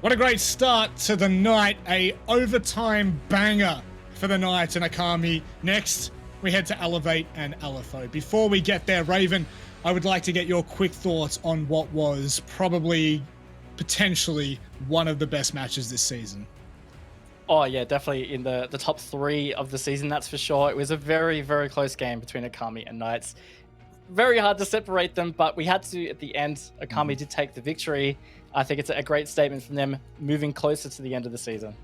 What a great start to the night. A overtime banger for the Knights and Akami. Next, we head to Elevate and LFO. Before we get there, Raven, I would like to get your quick thoughts on what was probably, potentially, one of the best matches this season. Oh, yeah, definitely in the top 3 of the season, that's for sure. It was a very, very close game between Akami and Knights. Very hard to separate them, but we had to at the end. Akami did take the victory. I think it's a great statement from them moving closer to the end of the season.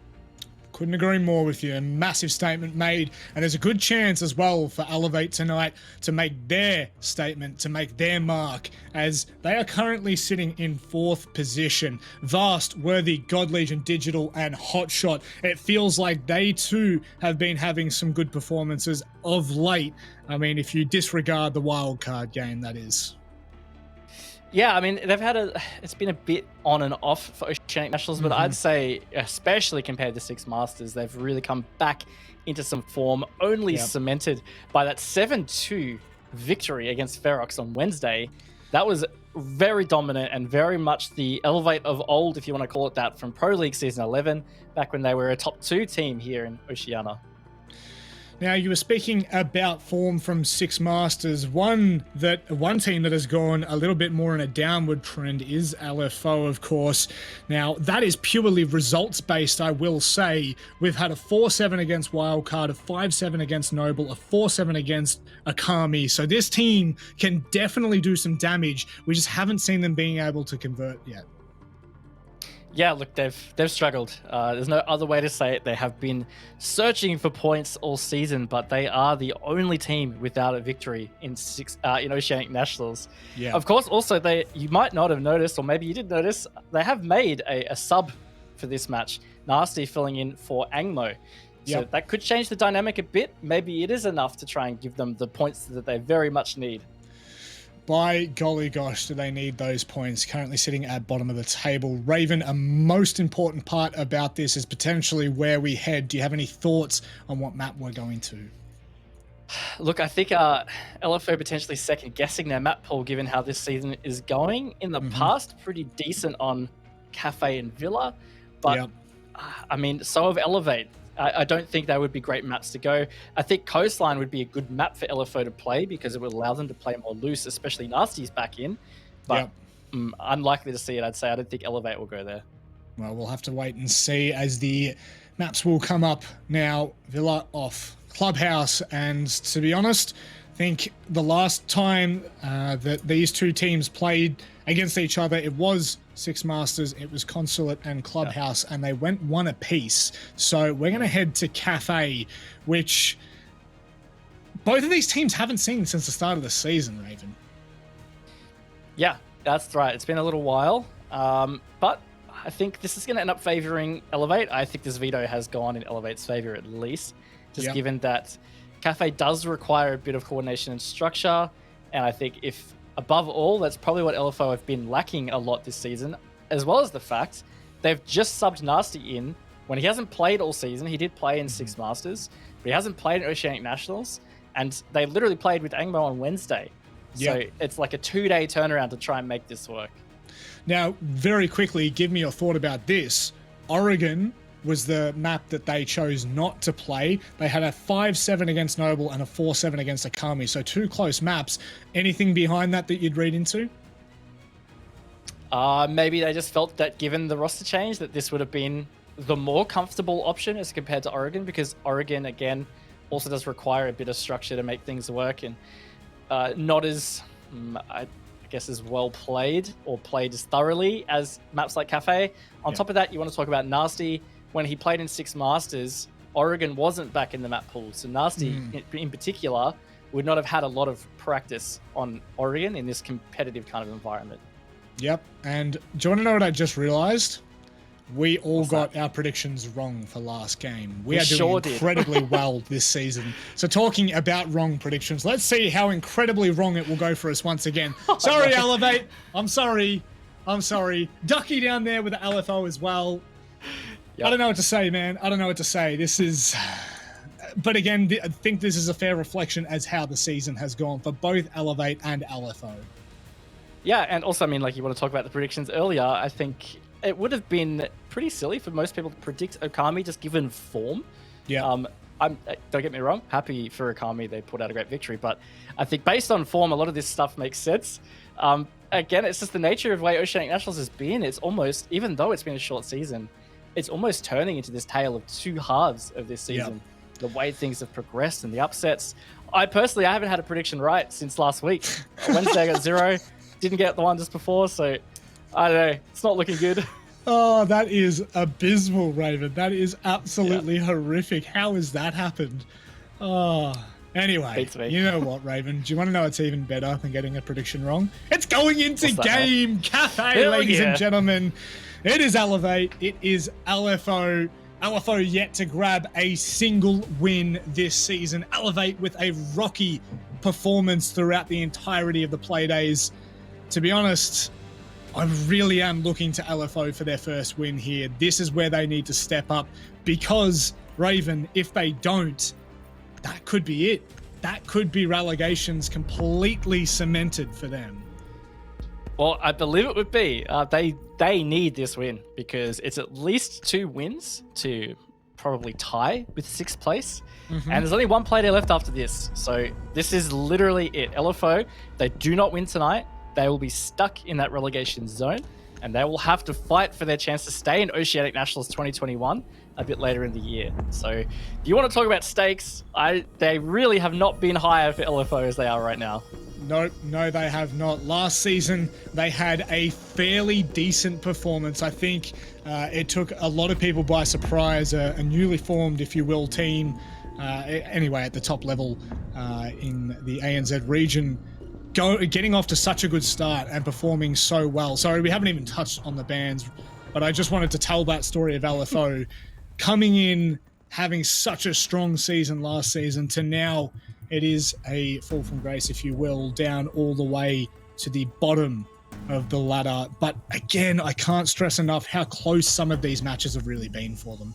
Couldn't agree more with you. A massive statement made, and there's a good chance as well for Elevate tonight to make their statement, to make their mark, as they are currently sitting in 4th position. Vast, Worthy, God Legion, Digital, and Hotshot. It feels like they too have been having some good performances of late. I mean, if you disregard the wildcard game, that is. Yeah, I mean, it's been a bit on and off for Oceanic Nationals, but I'd say, especially compared to Six Masters, they've really come back into some form, only cemented by that 7-2 victory against Ferox on Wednesday. That was very dominant and very much the Elevate of old, if you want to call it that, from Pro League Season 11, back when they were a top 2 team here in Oceania. Now, you were speaking about form from Six Masters. One team that has gone a little bit more in a downward trend is LFO, of course. Now, that is purely results-based, I will say. We've had a 4-7 against Wildcard, a 5-7 against Noble, a 4-7 against Akami. So this team can definitely do some damage. We just haven't seen them being able to convert yet. Yeah, look, they've struggled. There's no other way to say it. They have been searching for points all season, but they are the only team without a victory in Oceanic Nationals. Yeah. Of course, also you might not have noticed, or maybe you did notice, they have made a sub for this match. Nasty filling in for Angmo. So that could change the dynamic a bit. Maybe it is enough to try and give them the points that they very much need. By golly gosh, do they need those points, currently sitting at bottom of the table. Raven, a most important part about this is potentially where we head. Do you have any thoughts on what map we're going to? Look, I think LFO potentially second-guessing their map pool, given how this season is going. In the past, pretty decent on Kafe and Villa, but I mean, so have Elevate. I don't think they would be great maps to go. I think Coastline would be a good map for LFO to play because it would allow them to play more loose, especially Nasty's back in. But unlikely to see it, I'd say. I don't think Elevate will go there. Well, we'll have to wait and see as the maps will come up now. Villa off, Clubhouse, and to be honest, I think the last time that these two teams played against each other, it was Six Masters, it was Consulate and Clubhouse, and they went 1 apiece. So we're going to head to Kafe, which both of these teams haven't seen since the start of the season, Raven. Yeah, that's right. It's been a little while, but I think this is going to end up favoring Elevate. I think this veto has gone in Elevate's favor at least, just given that Kafe does require a bit of coordination and structure, and I think above all, that's probably what LFO have been lacking a lot this season, as well as the fact they've just subbed Nasty in when he hasn't played all season. He did play in Six Masters, but he hasn't played in Oceanic Nationals, and they literally played with Angmo on Wednesday. So it's like a 2-day turnaround to try and make this work. Now, very quickly, give me your thought about this. Oregon was the map that they chose not to play. They had a 5-7 against Noble and a 4-7 against Akami. So 2 close maps. Anything behind that you'd read into? Maybe they just felt that given the roster change, that this would have been the more comfortable option as compared to Oregon, because Oregon, again, also does require a bit of structure to make things work, and not as, I guess, as well played or played as thoroughly as maps like Kafe. On top of that, you want to talk about Nasty. When he played in Six Masters, Oregon wasn't back in the map pool. So Nasty, in particular, would not have had a lot of practice on Oregon in this competitive kind of environment. Yep. And do you want to know what I just realized? We all got our predictions wrong for last game. We are doing incredibly well this season. So talking about wrong predictions, let's see how incredibly wrong it will go for us once again. Sorry, Elevate. I'm sorry. Ducky down there with the LFO as well. Yep. I don't know what to say, man. I don't know what to say. This is... But again, I think this is a fair reflection as how the season has gone for both Elevate and LFO. Yeah, and also, I mean, like, you want to talk about the predictions earlier, I think it would have been pretty silly for most people to predict Okami just given form. Yeah. Don't get me wrong, happy for Okami, they put out a great victory, but I think based on form, a lot of this stuff makes sense. Again, it's just the nature of the way Oceanic Nationals has been. It's almost, even though it's been a short season, it's almost turning into this tale of two halves of this season. Yep. The way things have progressed and the upsets. I haven't had a prediction right since last week. Wednesday I got 0, didn't get the one just before, so I don't know, it's not looking good. Oh, that is abysmal, Raven. That is absolutely horrific. How has that happened? Oh, anyway, you know what, Raven? Do you want to know what's even better than getting a prediction wrong? It's going into Game Cafe, ladies and gentlemen. It is Elevate. It is LFO. LFO yet to grab a single win this season. Elevate with a rocky performance throughout the entirety of the Playdays. To be honest, I really am looking to LFO for their first win here. This is where they need to step up because, Raven, if they don't, that could be it. That could be relegations completely cemented for them. Well, I believe it would be. They need this win because it's at least 2 wins to probably tie with 6th place. And there's only 1 Playday left after this. So this is literally it. LFO, they do not win tonight. They will be stuck in that relegation zone and they will have to fight for their chance to stay in Oceanic Nationals 2021 a bit later in the year. So if you want to talk about stakes, they really have not been higher for LFO as they are right now. No, they have not. Last season, they had a fairly decent performance. I think it took a lot of people by surprise, a newly formed, if you will, team, anyway, at the top level in the ANZ region, getting off to such a good start and performing so well. Sorry, we haven't even touched on the bans, but I just wanted to tell that story of LFO coming in, having such a strong season last season to now it is a fall from grace, if you will, down all the way to the bottom of the ladder. But again, I can't stress enough how close some of these matches have really been for them.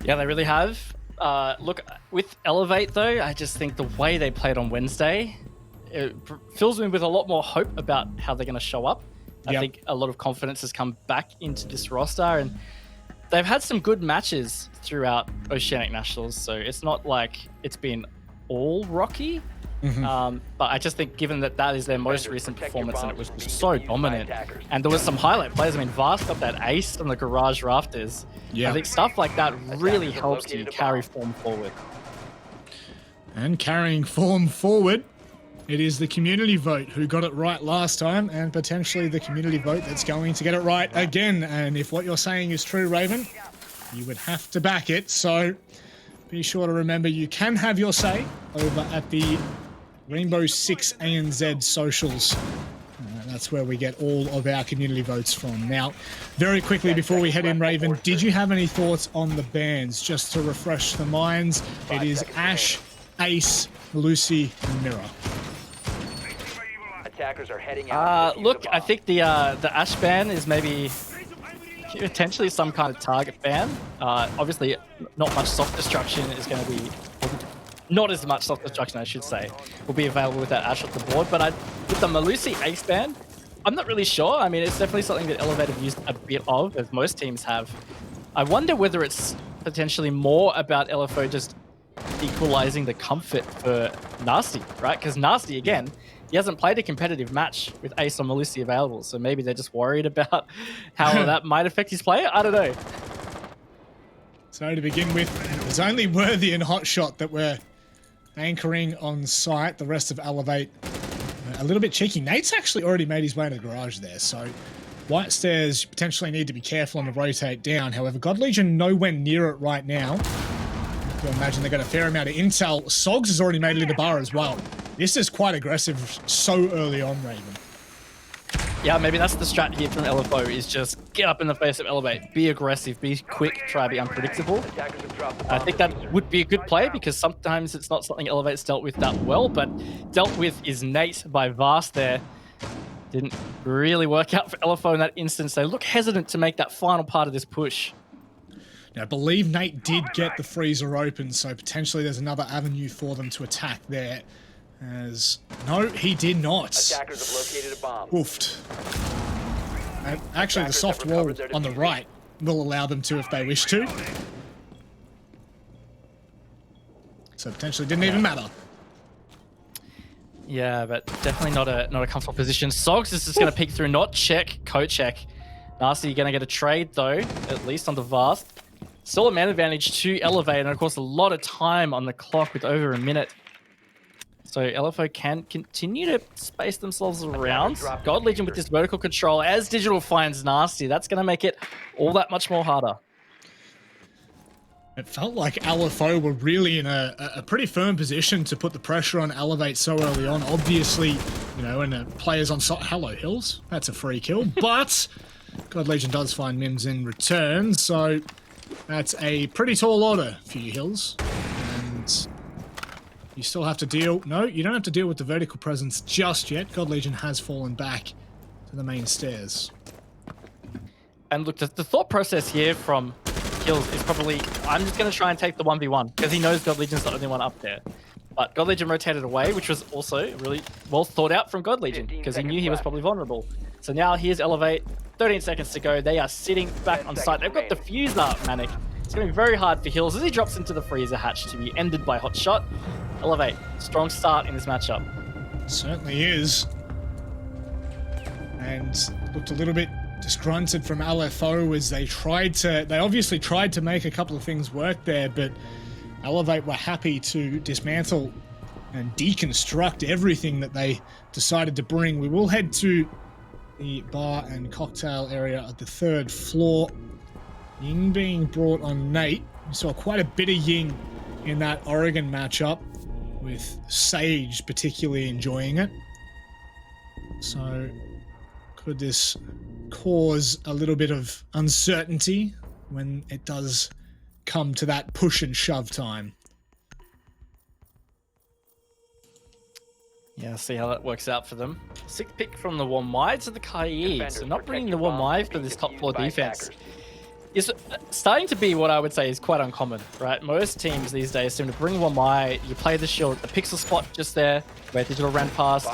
Yeah, they really have. Look, with Elevate, though, I just think the way they played on Wednesday, it fills me with a lot more hope about how they're going to show up. I think a lot of confidence has come back into this roster, and they've had some good matches throughout Oceanic Nationals, so it's not like it's been all rocky. But I just think given that is their most recent performance and it was just so dominant, and there was some highlight plays. I mean, Vast got that ace on the garage rafters. I think stuff like that really helps you carry form forward. And carrying form forward, it is the community vote who got it right last time, and potentially the community vote that's going to get it right again. And if what you're saying is true, Raven, you would have to back it. So be sure to remember you can have your say over at the Rainbow 6 ANZ socials. That's where we get all of our community votes from. Now, very quickly before we head in, Raven, did you have any thoughts on the bans? Just to refresh the minds, it is Ash, Ace, Lucy, and Mirror. Attackers are heading out. Look, I think the Ash ban is maybe potentially some kind of target ban. Obviously, not much soft destruction is going to be... Not as much soft destruction, I should say, will be available with that Ash off the board. But with the Malusi Ace ban, I'm not really sure. I mean, it's definitely something that Elevate have used a bit of, as most teams have. I wonder whether it's potentially more about LFO just equalizing the comfort for Nasty, right? Because Nasty, again, he hasn't played a competitive match with Ace or Malusi available, so maybe they're just worried about how that might affect his play. I don't know. So to begin with, it was only Worthy and Hotshot that were anchoring on site. The rest of Elevate a little bit cheeky. Nate's actually already made his way to the garage there, so White Stairs potentially need to be careful and rotate down. However, God Legion nowhere near it right now. I can imagine they got a fair amount of intel. Sogs has already made it in the bar as well. This is quite aggressive so early on, Raven. Yeah, maybe that's the strat here from LFO, is just get up in the face of Elevate, be aggressive, be quick, try to be unpredictable. I think that would be a good play because sometimes it's not something Elevate's dealt with that well, but dealt with is Nate by Vast there. Didn't really work out for LFO in that instance. They look hesitant to make that final part of this push. Now, I believe Nate did get the freezer open, so potentially there's another avenue for them to attack there. No, he did not. Attackers have located a bomb. Oofed. Actually, the soft wall on the right will allow them to if they wish to. So potentially didn't even matter. Yeah, but definitely not a comfortable position. Sogs is just going to peek through, not check, co-check. Nasty going to get a trade though, at least on the Vast. Still a man advantage to Elevate, and of course a lot of time on the clock with over a minute. So LFO can continue to space themselves around. God Legion with this vertical control as Digital finds Nasty. That's going to make it all that much more harder. It felt like LFO were really in a pretty firm position to put the pressure on Elevate so early on. Obviously, you know, when the players on site... Hello, Hills. That's a free kill. But God Legion does find Mims in return, so that's a pretty tall order for you, Hills. And you still have to deal... No, you don't have to deal with the vertical presence just yet. God Legion has fallen back to the main stairs. And look, the thought process here from Hills is probably, I'm just going to try and take the 1v1, because he knows God Legion's the only one up there. But God Legion rotated away, which was also really well thought out from God Legion, because he knew he was probably vulnerable. So now here's Elevate, 13 seconds to go. They are sitting back on site. They've got the fuse up, Manic. It's going to be very hard for Hills as he drops into the freezer hatch to be ended by Hot Shot. Elevate, strong start in this matchup. Certainly is. And looked a little bit disgruntled from LFO as they obviously tried to make a couple of things work there, but Elevate were happy to dismantle and deconstruct everything that they decided to bring. We will head to the bar and cocktail area at the 3rd floor. Ying being brought on Nate. We saw quite a bit of Ying in that Oregon matchup, with Sage particularly enjoying it. So could this cause a little bit of uncertainty when it does come to that push and shove time? Yeah, see how that works out for them. 6th pick from the Wamai to the Kaid. So not bringing the Wamai for this top floor defense is starting to be what I would say is quite uncommon, right? Most teams these days seem to bring Wamai, you play the shield, the pixel spot just there, where Digital ran past,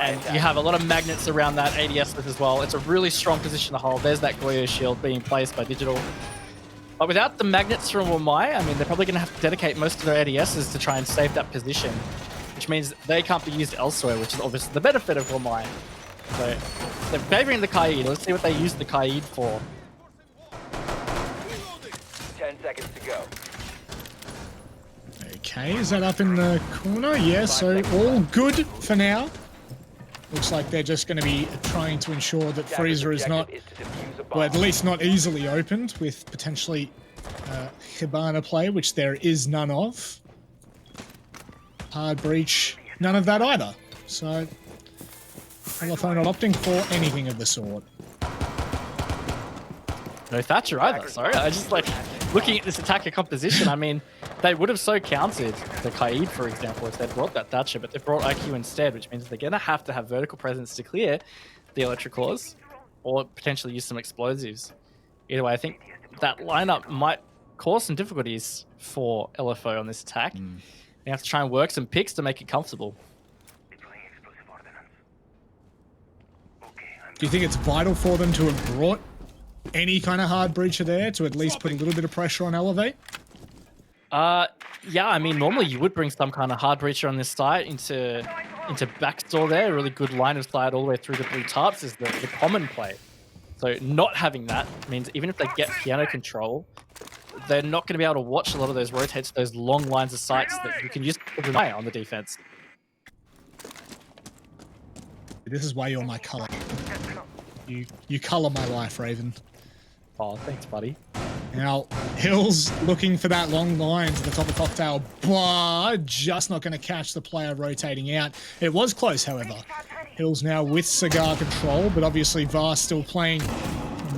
and you have a lot of magnets around that ADS with as well. It's a really strong position to hold. There's that Goyo shield being placed by Digital. But without the magnets from Wamai, I mean, they're probably going to have to dedicate most of their ADSs to try and save that position, which means they can't be used elsewhere, which is obviously the benefit of Wamai. So they're favoring the Kaid. Let's see what they use the Kaid for. 10 seconds to go. Okay, is that up in the corner? Yeah, so all good for now. Looks like they're just going to be trying to ensure that Freezer is not, well, at least not easily opened with potentially Hibana play, which there is none of. Hard breach, none of that either. So, LFO not opting for anything of the sort. No Thatcher either, sorry. I just like looking at this attacker composition. I mean, they would have so countered the Kaid, for example, if they'd brought that Thatcher, but they brought IQ instead, which means they're going to have vertical presence to clear the electric claws or potentially use some explosives. Either way, I think that lineup might cause some difficulties for LFO on this attack. They have to try and work some picks to make it comfortable. Do you think it's vital for them to have brought any kind of hard breacher there to at least put a little bit of pressure on Elevate? Yeah, I mean, normally you would bring some kind of hard breacher on this site into backdoor there. A really good line of sight all the way through the blue tarps is the common play. So not having that means even if they get piano control, they're not going to be able to watch a lot of those rotates, those long lines of sights that you can use to rely on the defense. This is why you're my color. You color my life, Raven. Oh, thanks, buddy. Now, Hills looking for that long line to the top of Cocktail, but just not going to catch the player rotating out. It was close, however. Hills now with Cigar control, but obviously Vast still playing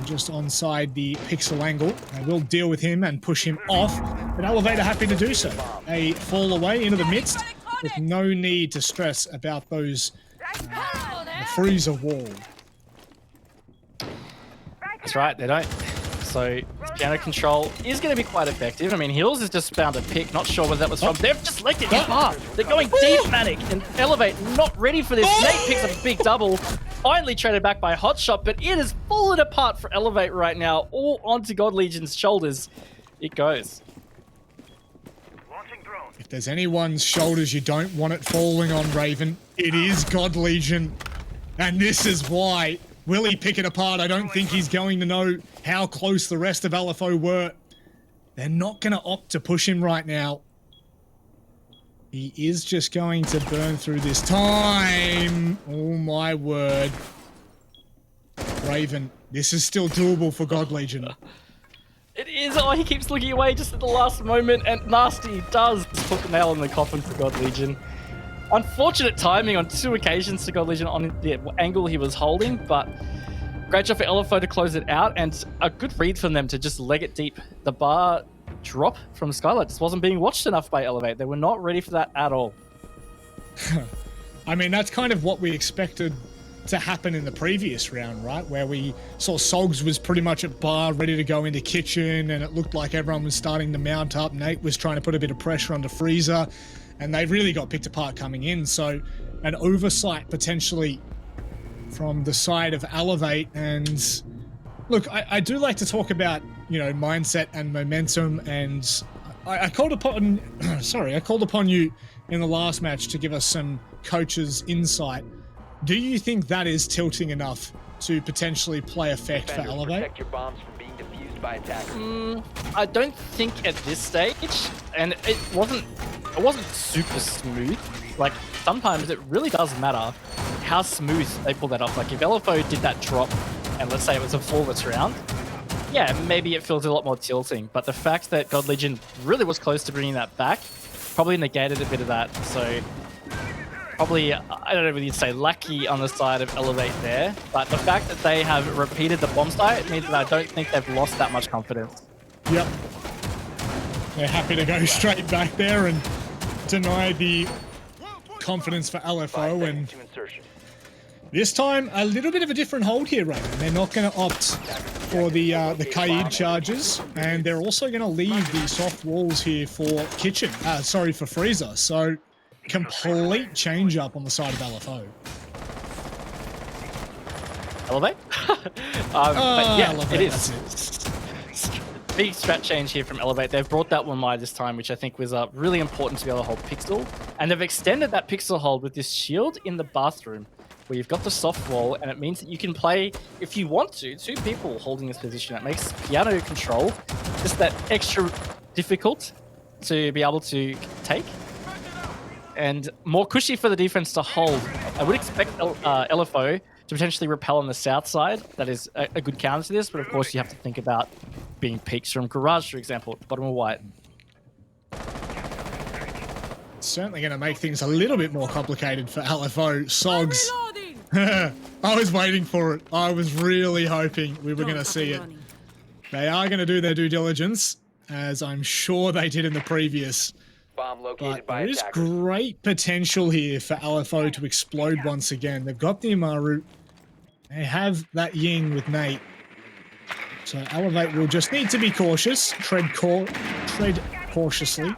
just onside the pixel angle. They will deal with him and push him off, but Elevator happy to do so. They fall away into the midst with no need to stress about those the freezer wall. That's right, they don't. So Piano control is going to be quite effective. I mean, Hills has just found a pick. Not sure where that was from. They've just legged it far. They're going deep, Manic. And Elevate not ready for this. Nate picks up a big double. Finally traded back by Hotshot, but it is falling apart for Elevate right now. All onto God Legion's shoulders. It goes. If there's anyone's shoulders you don't want it falling on, Raven, it is God Legion. And this is why. Will he pick it apart? I don't think he's going to know how close the rest of LFO were. They're not going to opt to push him right now. He is just going to burn through this time. Oh my word. Raven, this is still doable for God Legion. It is. Oh, he keeps looking away just at the last moment, and Nasty does put the nail in the coffin for God Legion. Unfortunate timing on 2 occasions to God Legion on the angle he was holding, but great job for LFO to close it out, and a good read from them to just leg it deep. The bar drop from Skylight just wasn't being watched enough by Elevate. They were not ready for that at all. I mean, that's kind of what we expected to happen in the previous round, right? Where we saw Sogs was pretty much at bar, ready to go into kitchen, and it looked like everyone was starting to mount up. Nate was trying to put a bit of pressure onto Freezer, and they really got picked apart coming in. So an oversight potentially from the side of Elevate. And look, I do like to talk about, you know, mindset and momentum, and I called upon I called upon you in the last match to give us some coaches' insight. Do you think that is tilting enough to potentially play effect for Elevate? Protect your bombs from being defused by attackers. I don't think at this stage, and it wasn't super smooth. Like, sometimes it really does matter how smooth they pull that off. Like, if LFO did that drop, and let's say it was a flawless round, yeah, maybe it feels a lot more tilting. But the fact that God Legion really was close to bringing that back probably negated a bit of that. So probably, I don't know whether you'd say lucky on the side of Elevate there, but the fact that they have repeated the bomb site means that I don't think they've lost that much confidence. Yep. They're happy to go straight back there and deny the confidence for LFO, and this time a little bit of a different hold here, right? They're not going to opt for the Kaid charges, and they're also going to leave the soft walls here for Kitchen. Sorry, for Freezer. So complete change up on the side of LFO. Elevate? But yeah, Elevate, it is. Big strat change here from Elevate. They've brought that one wide this time, which I think was really important to be able to hold Pixel. And they've extended that Pixel hold with this shield in the bathroom, where you've got the soft wall, and it means that you can play, if you want to, 2 people holding this position. It makes piano control just that extra difficult to be able to take, and more cushy for the defense to hold. I would expect LFO to potentially repel on the south side. That is a good counter to this, but of course you have to think about being peaks from Garage, for example, at the bottom of white. Certainly going to make things a little bit more complicated for LFO. Sogs. I was waiting for it. I was really hoping we were going to see it. They are going to do their due diligence, as I'm sure they did in the previous. Bomb located by There is attackers. great potential here for LFO to explode once again. They've got the Amaru. They have that Ying with Nate. So Elevate will just need to be cautious. Tread cautiously.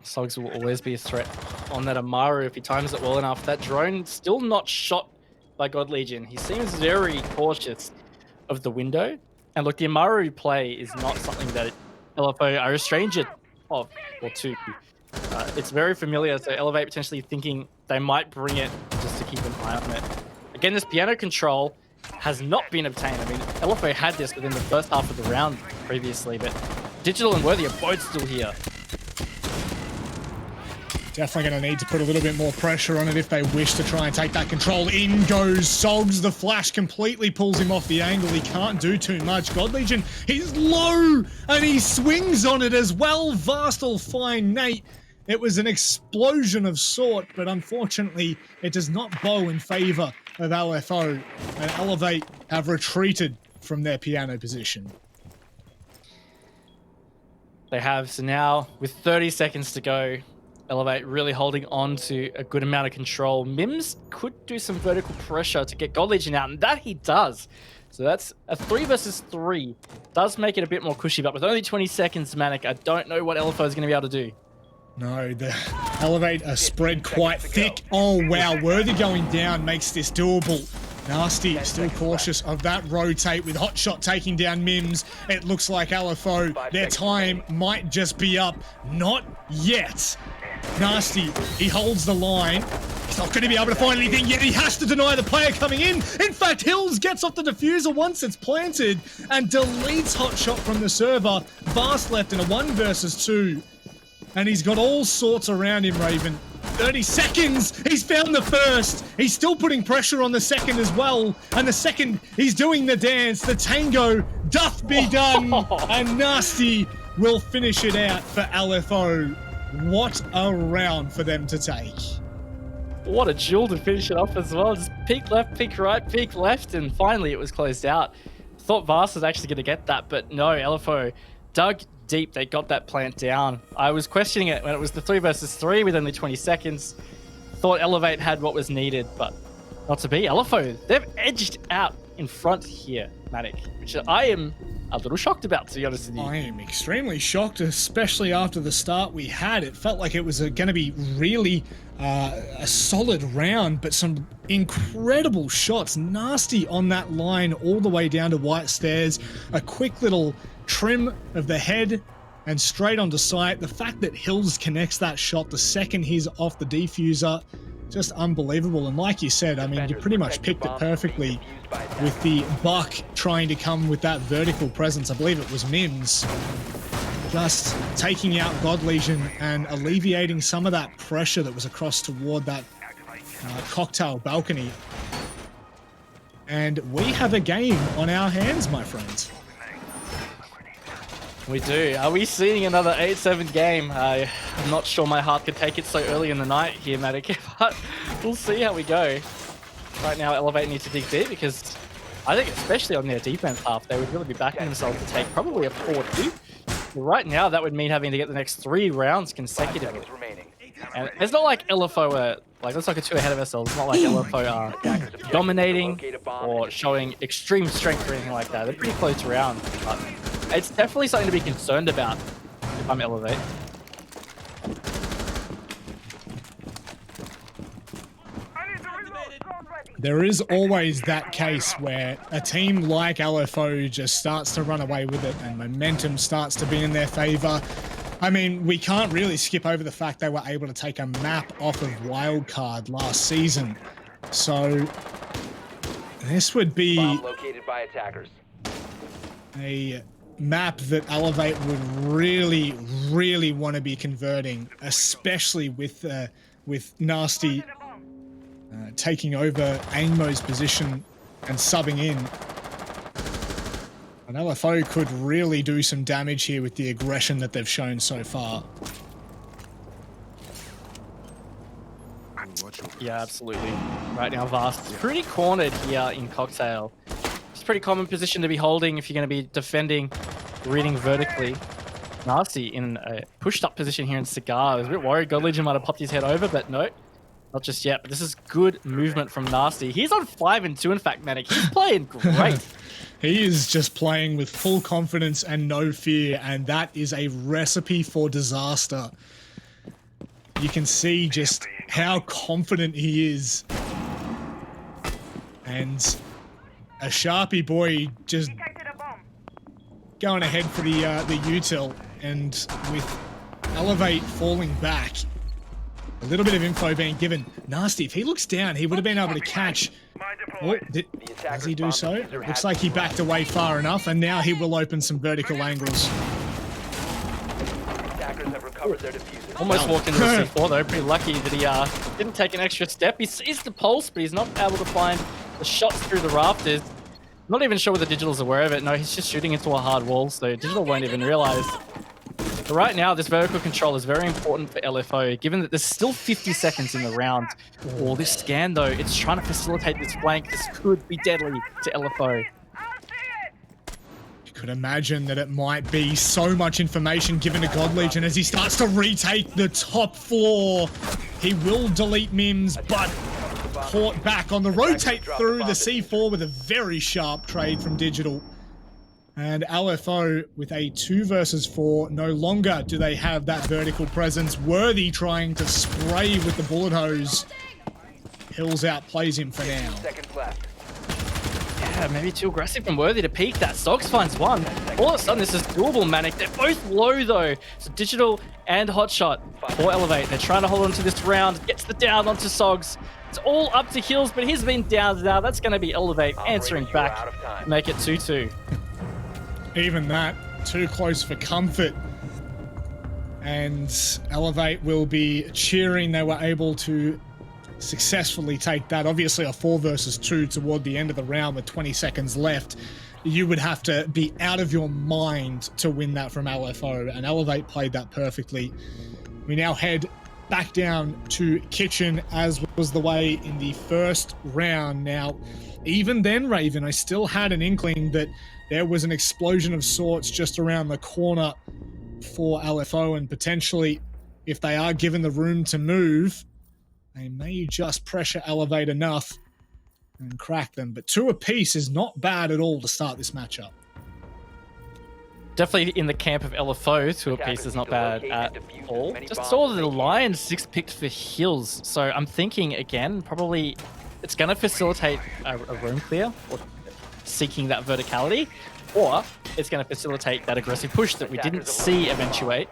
Sogs will always be a threat on that Amaru if he times it well enough. That drone still not shot by God Legion. He seems very cautious of the window. And look, the Amaru play is not something that LFO are a stranger of or to. It's very familiar, so Elevate potentially thinking they might bring it just to keep an eye on it. Again, this piano control has not been obtained. I mean, LFO had this within the first half of the round previously, but Digital and Worthy are both still here. Definitely going to need to put a little bit more pressure on it if they wish to try and take that control. In goes Sogs. The flash completely pulls him off the angle. He can't do too much. God Legion, he's low, and he swings on it as well. Vastal find Nate. It was an explosion of sort, but unfortunately, it does not bow in favor of LFO. And Elevate have retreated from their piano position. They have, so now with 30 seconds to go, Elevate really holding on to a good amount of control. Mims could do some vertical pressure to get God Legion out, and that he does. So that's a 3 versus 3. Does make it a bit more cushy, but with only 20 seconds, Manic, I don't know what LFO is going to be able to do. No, the Elevate are spread quite thick. Oh, wow. Worthy going down makes this doable. Nasty, still cautious of that rotate with Hotshot taking down Mims. It looks like LFO, their time might just be up. Not yet. Nasty, he holds the line. He's not going to be able to find anything yet. He has to deny the player coming in. In fact, Hills gets off the diffuser once it's planted and deletes Hotshot from the server. Vast left in a 1 versus 2. And he's got all sorts around him, Raven. 30 seconds, he's found the first. He's still putting pressure on the second as well. And the second, he's doing the dance. The tango doth be done. And Nasty will finish it out for LFO. What a round for them to take. What a duel to finish it off as well. Just peek left, peek right, peek left, and finally it was closed out. Thought Vast was actually going to get that, but no, LFO dug deep. They got that plant down. I was questioning it when it was the 3 versus 3 with only 20 seconds. Thought Elevate had what was needed, but not to be. LFO, they've edged out in front here, Matic, which I am a little shocked about, to be honest with you. I am extremely shocked, especially after the start we had. It felt like it was going to be really a solid round, but some incredible shots. Nasty on that line all the way down to White Stairs. A quick little trim of the head and straight onto sight. The fact that Hills connects that shot the second he's off the defuser, just unbelievable. And like you said, I mean, you pretty much picked it perfectly with the Buck trying to come with that vertical presence. I believe it was Mims just taking out God Legion and alleviating some of that pressure that was across toward that cocktail balcony. And we have a game on our hands, my friends. We do. Are we seeing another 8-7 game? I'm not sure my heart could take it so early in the night here, Matic, but we'll see how we go. Right now, Elevate needs to dig deep because I think especially on their defense half, they would really be backing themselves to take probably a 4-2. Right now, that would mean having to get the next 3 rounds consecutively. And it's not like LFO are, like, let's not get too ahead of ourselves. It's not like LFO are dominating or showing extreme strength or anything like that. They're pretty close around, but it's definitely something to be concerned about if I'm Elevate. There is always that case where a team like LFO just starts to run away with it and momentum starts to be in their favor. I mean, we can't really skip over the fact they were able to take a map off of Wildcard last season. So this would be located by attackers. A map that Elevate would really, really want to be converting, especially with Nasty taking over Aimo's position and subbing in. And LFO could really do some damage here with the aggression that they've shown so far. Yeah, absolutely. Right now, Vast is pretty cornered here in Cocktail. It's a pretty common position to be holding if you're going to be defending, reading vertically. Nasty in a pushed up position here in Cigar. I was a bit worried God Legion might have popped his head over, but no. Not just yet, but this is good movement from Nasty. He's on 5-2, in fact, Manic. He's playing great. He is just playing with full confidence and no fear, and that is a recipe for disaster. You can see just how confident he is. And a Sharpie boy just going ahead for the util, and with Elevate falling back, a little bit of info being given. Nasty, if he looks down, he would have been able to catch. Oh, does he do so? It looks like he backed away far enough, and now he will open some vertical angles. Almost walked into the C4 though. Pretty lucky that he didn't take an extra step. He sees the pulse, but he's not able to find the shots through the rafters. Not even sure whether Digital's aware of it. No, he's just shooting into a hard wall, so Digital won't even realize. But right now, this vertical control is very important for LFO, given that there's still 50 seconds in the round. Oh, this scan, though, it's trying to facilitate this flank. This could be deadly to LFO. Could imagine that it might be so much information given to God Legion as he starts to retake the top floor. He will delete Mims, but caught back on the rotate through the C4 with a very sharp trade from Digital. And LFO with a 2 versus 4. No longer do they have that vertical presence. Worthy trying to spray with the bullet hose. Hills outplays him for now. Yeah, maybe too aggressive from Worthy to peek that. Sogs finds one. All of a sudden, this is doable, Manic. They're both low, though. So Digital and Hotshot for Elevate. They're trying to hold on to this round. Gets the down onto Sogs. It's all up to Hills, but he's been down now. That's going to be Elevate answering back. Make it 2-2. Even that, too close for comfort. And Elevate will be cheering they were able to successfully take that. Obviously a 4 versus 2 toward the end of the round with 20 seconds left. You would have to be out of your mind to win that from LFO, and Elevate played that perfectly. We now head back down to Kitchen, as was the way in the first round. Now, even then, Raven, I still had an inkling that there was an explosion of sorts just around the corner for LFO, and potentially, if they are given the room to move, they may just pressure Elevate enough and crack them. But 2 apiece is not bad at all to start this matchup. Definitely in the camp of LFO, 2 apiece is not bad at all. Just saw the Lion 6 picked for Hills. So I'm thinking, again, probably it's going to facilitate a room clear, or seeking that verticality, or it's going to facilitate that aggressive push that we didn't see eventuate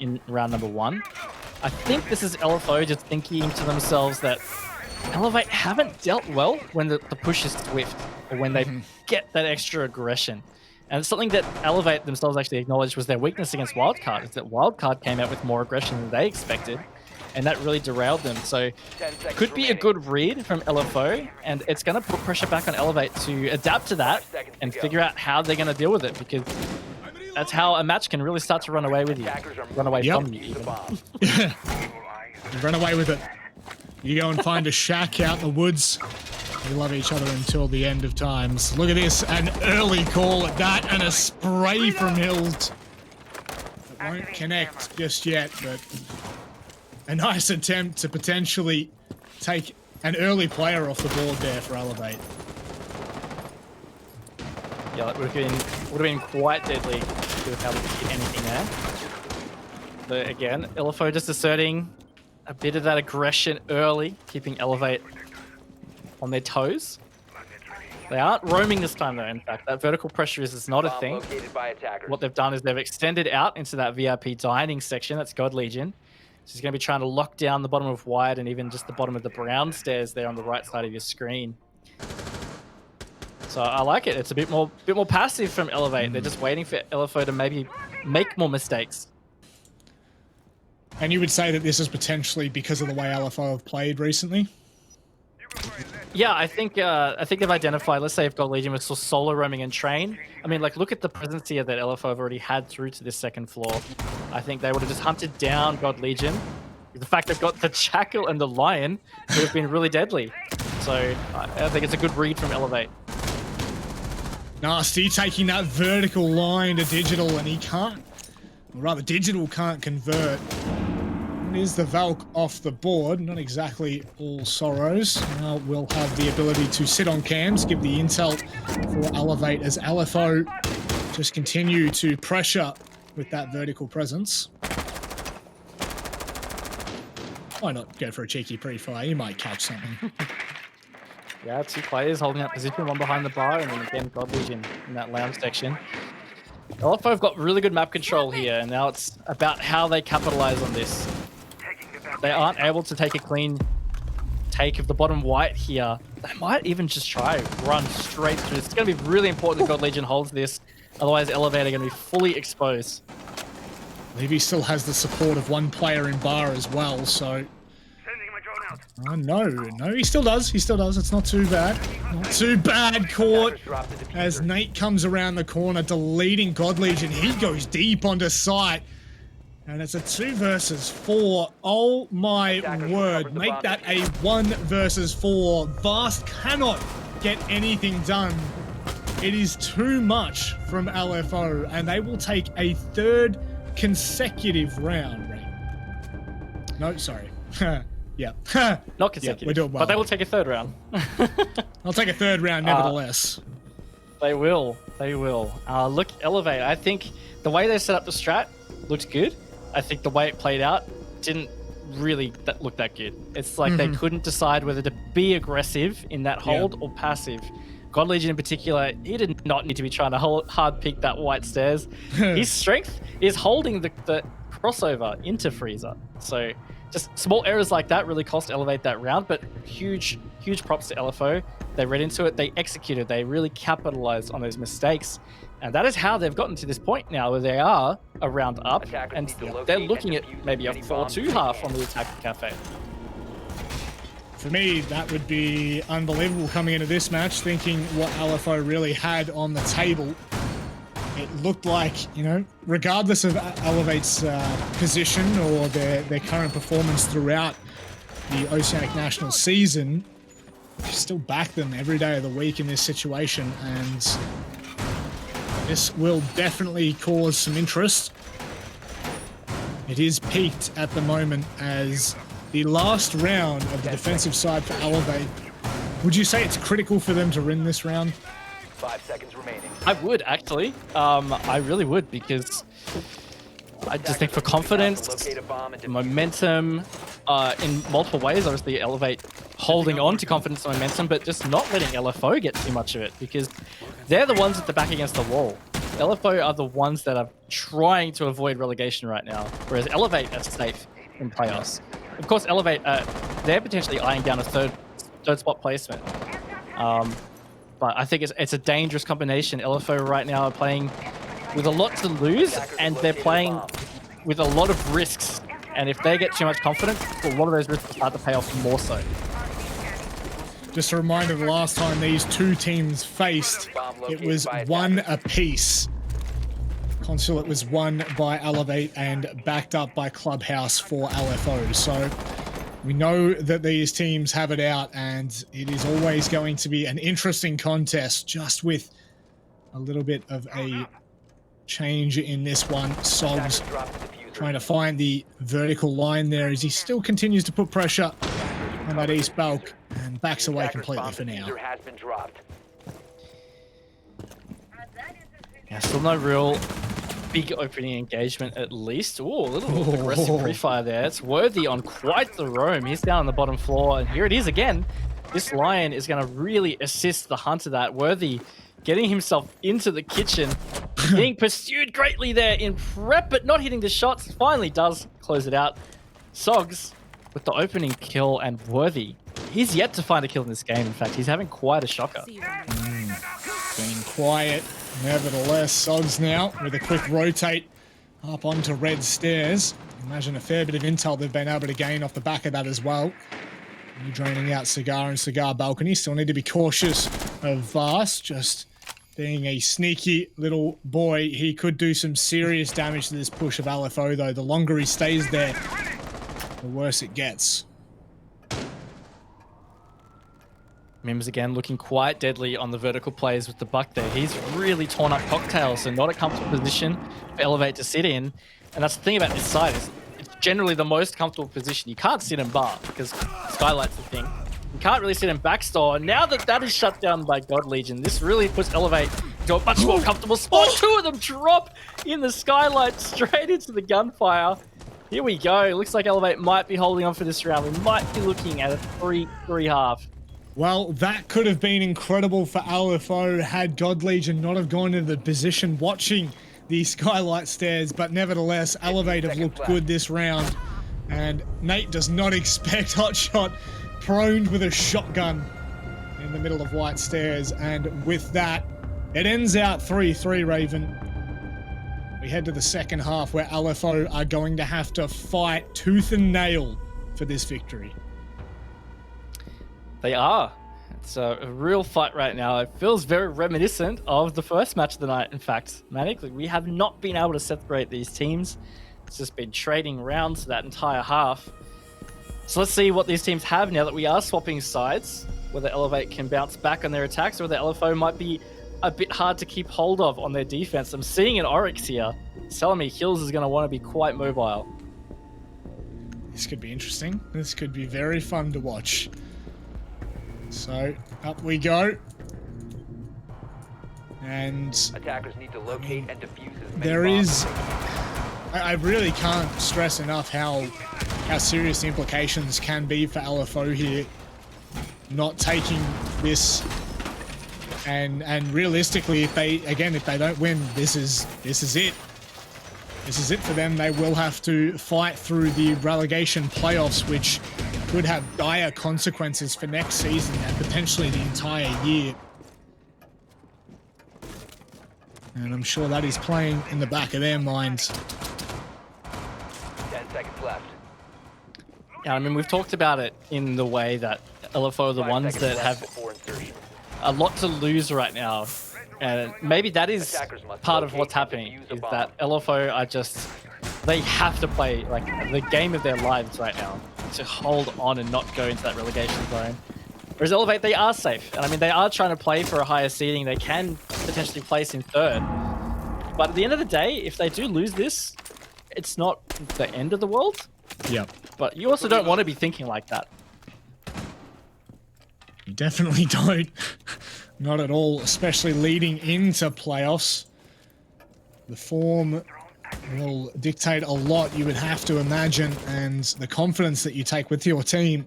in round number 1. I think this is LFO just thinking to themselves that Elevate haven't dealt well when the push is swift, or when they get that extra aggression. And it's something that Elevate themselves actually acknowledged was their weakness against Wildcard, is that Wildcard came out with more aggression than they expected, and that really derailed them. So could be a good read from LFO, and it's going to put pressure back on Elevate to adapt to that and figure out how they're going to deal with it, because that's how a match can really start to run away with you. Run away from you, even. You run away with it. You go and find a shack out in the woods. You love each other until the end of times. Look at this, an early call at that, and a spray from Hills. It won't connect just yet, but a nice attempt to potentially take an early player off the board there for Elevate. Yeah, that would have been quite deadly to have able to get anything there. But again, LFO just asserting a bit of that aggression early, keeping Elevate on their toes. They aren't roaming this time, though. In fact, that vertical pressure is not a thing. What they've done is they've extended out into that VIP dining section. That's God Legion. So he's going to be trying to lock down the bottom of Wide and even just the bottom of the brown stairs there on the right side of your screen. So I like it. It's a bit more passive from Elevate. They're just waiting for LFO to maybe make more mistakes. And you would say that this is potentially because of the way LFO have played recently? Yeah, I think they've identified, let's say if God Legion was still solo roaming and train. I mean, like, look at the presence here that LFO have already had through to this second floor. I think they would have just hunted down God Legion. The fact they've got the Jackal and the Lion would have been really deadly. So I think it's a good read from Elevate. Nasty taking that vertical line to Digital, and he can't, or rather Digital can't convert. Is the Valk off the board? Not exactly all sorrows. Now we'll have the ability to sit on cams, give the intel for Elevate as LFO just continue to pressure with that vertical presence. Why not go for a cheeky pre-fire? You might catch something. Yeah, 2 players holding up position, one behind the bar, and then again God Legion in that lounge section. LFO have got really good map control here, and now it's about how they capitalize on this. They aren't able to take a clean take of the bottom white here. They might even just try run straight through. It's going to be really important that God Legion holds this. Otherwise, Elevate are going to be fully exposed. I believe he still has the support of 1 player in bar as well, so... Oh, no, he still does. He still does. It's not too bad. Not too bad. Caught as Nate comes around the corner, deleting God Legion. He goes deep onto site. And it's a 2 versus 4. Oh my word. Make that a 1 versus 4. Vast cannot get anything done It is too much from LFO, and they will take a third consecutive round. Right? No, sorry. Yeah. Not consecutive. Yeah, we're doing well. But they will take a third round. I'll take a third round nevertheless. They will. They will. Look, Elevate. I think the way they set up the strat looked good. I think the way it played out didn't really look that good. It's like they couldn't decide whether to be aggressive in that hold or passive. God Legion in particular, he did not need to be trying to hard pick that white stairs. His strength is holding the crossover into Freezer. So just small errors like that really cost Elevate that round, but huge props to LFO. They read into it, they executed, they really capitalized on those mistakes. And that is how they've gotten to this point now where they are a round up and they're looking at maybe a 4-2 half on the attack of Kafe. For me, that would be unbelievable coming into this match, thinking what LFO really had on the table. It looked like, you know, regardless of Elevate's position or their current performance throughout the Oceanic Nationals season, you still back them every day of the week in this situation, and this will definitely cause some interest. It is peaked at the moment as the last round of the defensive side for Elevate. Would you say it's critical for them to win this round? 5 seconds remaining. I would actually. I really would, because I just think for confidence, momentum, in multiple ways, obviously Elevate holding on to confidence and momentum, but just not letting LFO get too much of it, because they're the ones at the back against the wall. LFO are the ones that are trying to avoid relegation right now, whereas Elevate are safe in playoffs. Of course, Elevate, they're potentially eyeing down a third spot placement. But I think it's a dangerous combination. LFO right now are playing with a lot to lose, and they're playing with a lot of risks. And if they get too much confidence, a lot of those risks start to pay off more so. Just a reminder, the last time these two teams faced, it was 1 apiece. Consulate was won by Elevate and backed up by Clubhouse for LFO. So we know that these teams have it out, and it is always going to be an interesting contest, just with a little bit of a change in this one. Sogs trying to find the vertical line there as he still continues to put pressure on that East Balk and backs away completely for now. Yeah, still no real big opening engagement at least. Ooh, a little aggressive pre-fire there. It's Worthy on quite the roam. He's down on the bottom floor, and here it is again. This Lion is going to really assist the Hunter that. Worthy getting himself into the kitchen, being pursued greatly there in prep, but not hitting the shots. Finally does close it out. Sogs with the opening kill, and Worthy, he's yet to find a kill in this game. In fact, he's having quite a shocker. Being quiet. Nevertheless, Sogs now with a quick rotate up onto red stairs. Imagine a fair bit of intel they've been able to gain off the back of that as well. Draining out Cigar and Cigar Balcony. Still need to be cautious of Vast, just being a sneaky little boy. He could do some serious damage to this push of LFO though. The longer he stays there, the worse it gets. Mims again looking quite deadly on the vertical plays with the buck there. He's really torn up Cocktail, so not a comfortable position for Elevate to sit in. And that's the thing about this side, is it's generally the most comfortable position. You can't sit in bar because Skylight's the thing. You can't really sit in backstore. Now that that is shut down by God Legion, this really puts Elevate into a much more comfortable spot. Two of them drop in the Skylight straight into the gunfire. Here we go. Looks like Elevate might be holding on for this round. We might be looking at a 3-3 half. Well, that could have been incredible for LFO had God Legion not have gone into the position watching the Skylight stairs, but nevertheless, Elevate have looked good this round, and Nate does not expect Hotshot proned with a shotgun in the middle of white stairs, and with that, it ends out 3-3, Raven. We head to the second half where LFO are going to have to fight tooth and nail for this victory. They are. It's a real fight right now. It feels very reminiscent of the first match of the night, in fact. Manic, we have not been able to separate these teams. It's just been trading rounds that entire half. So let's see what these teams have now that we are swapping sides. Whether Elevate can bounce back on their attacks, or whether LFO might be a bit hard to keep hold of on their defense. I'm seeing an Oryx here. It's telling me Hills is going to want to be quite mobile. This could be interesting. This could be very fun to watch. So, up we go. And attackers need to locate and defuse as many there bombs. is... I really can't stress enough how serious the implications can be for LFO here. Not taking this, and realistically, if they don't win, this is it. This is it for them. They will have to fight through the relegation playoffs, which could have dire consequences for next season and potentially the entire year. And I'm sure that is playing in the back of their minds. 10 seconds left. Yeah, I mean, we've talked about it in the way that LFO are the 5 ones seconds that left have before insertion. a lot to lose right now. And maybe that is part of what's happening, is that LFO are just, they have to play like the game of their lives right now to hold on and not go into that relegation zone. Whereas Elevate, they are safe. And I mean, they are trying to play for a higher seeding. They can potentially place in third. But at the end of the day, if they do lose this, it's not the end of the world. Yep. But you also don't want to be thinking like that. You definitely don't. Not at all, especially leading into playoffs. The form will dictate a lot, you would have to imagine, and the confidence that you take with your team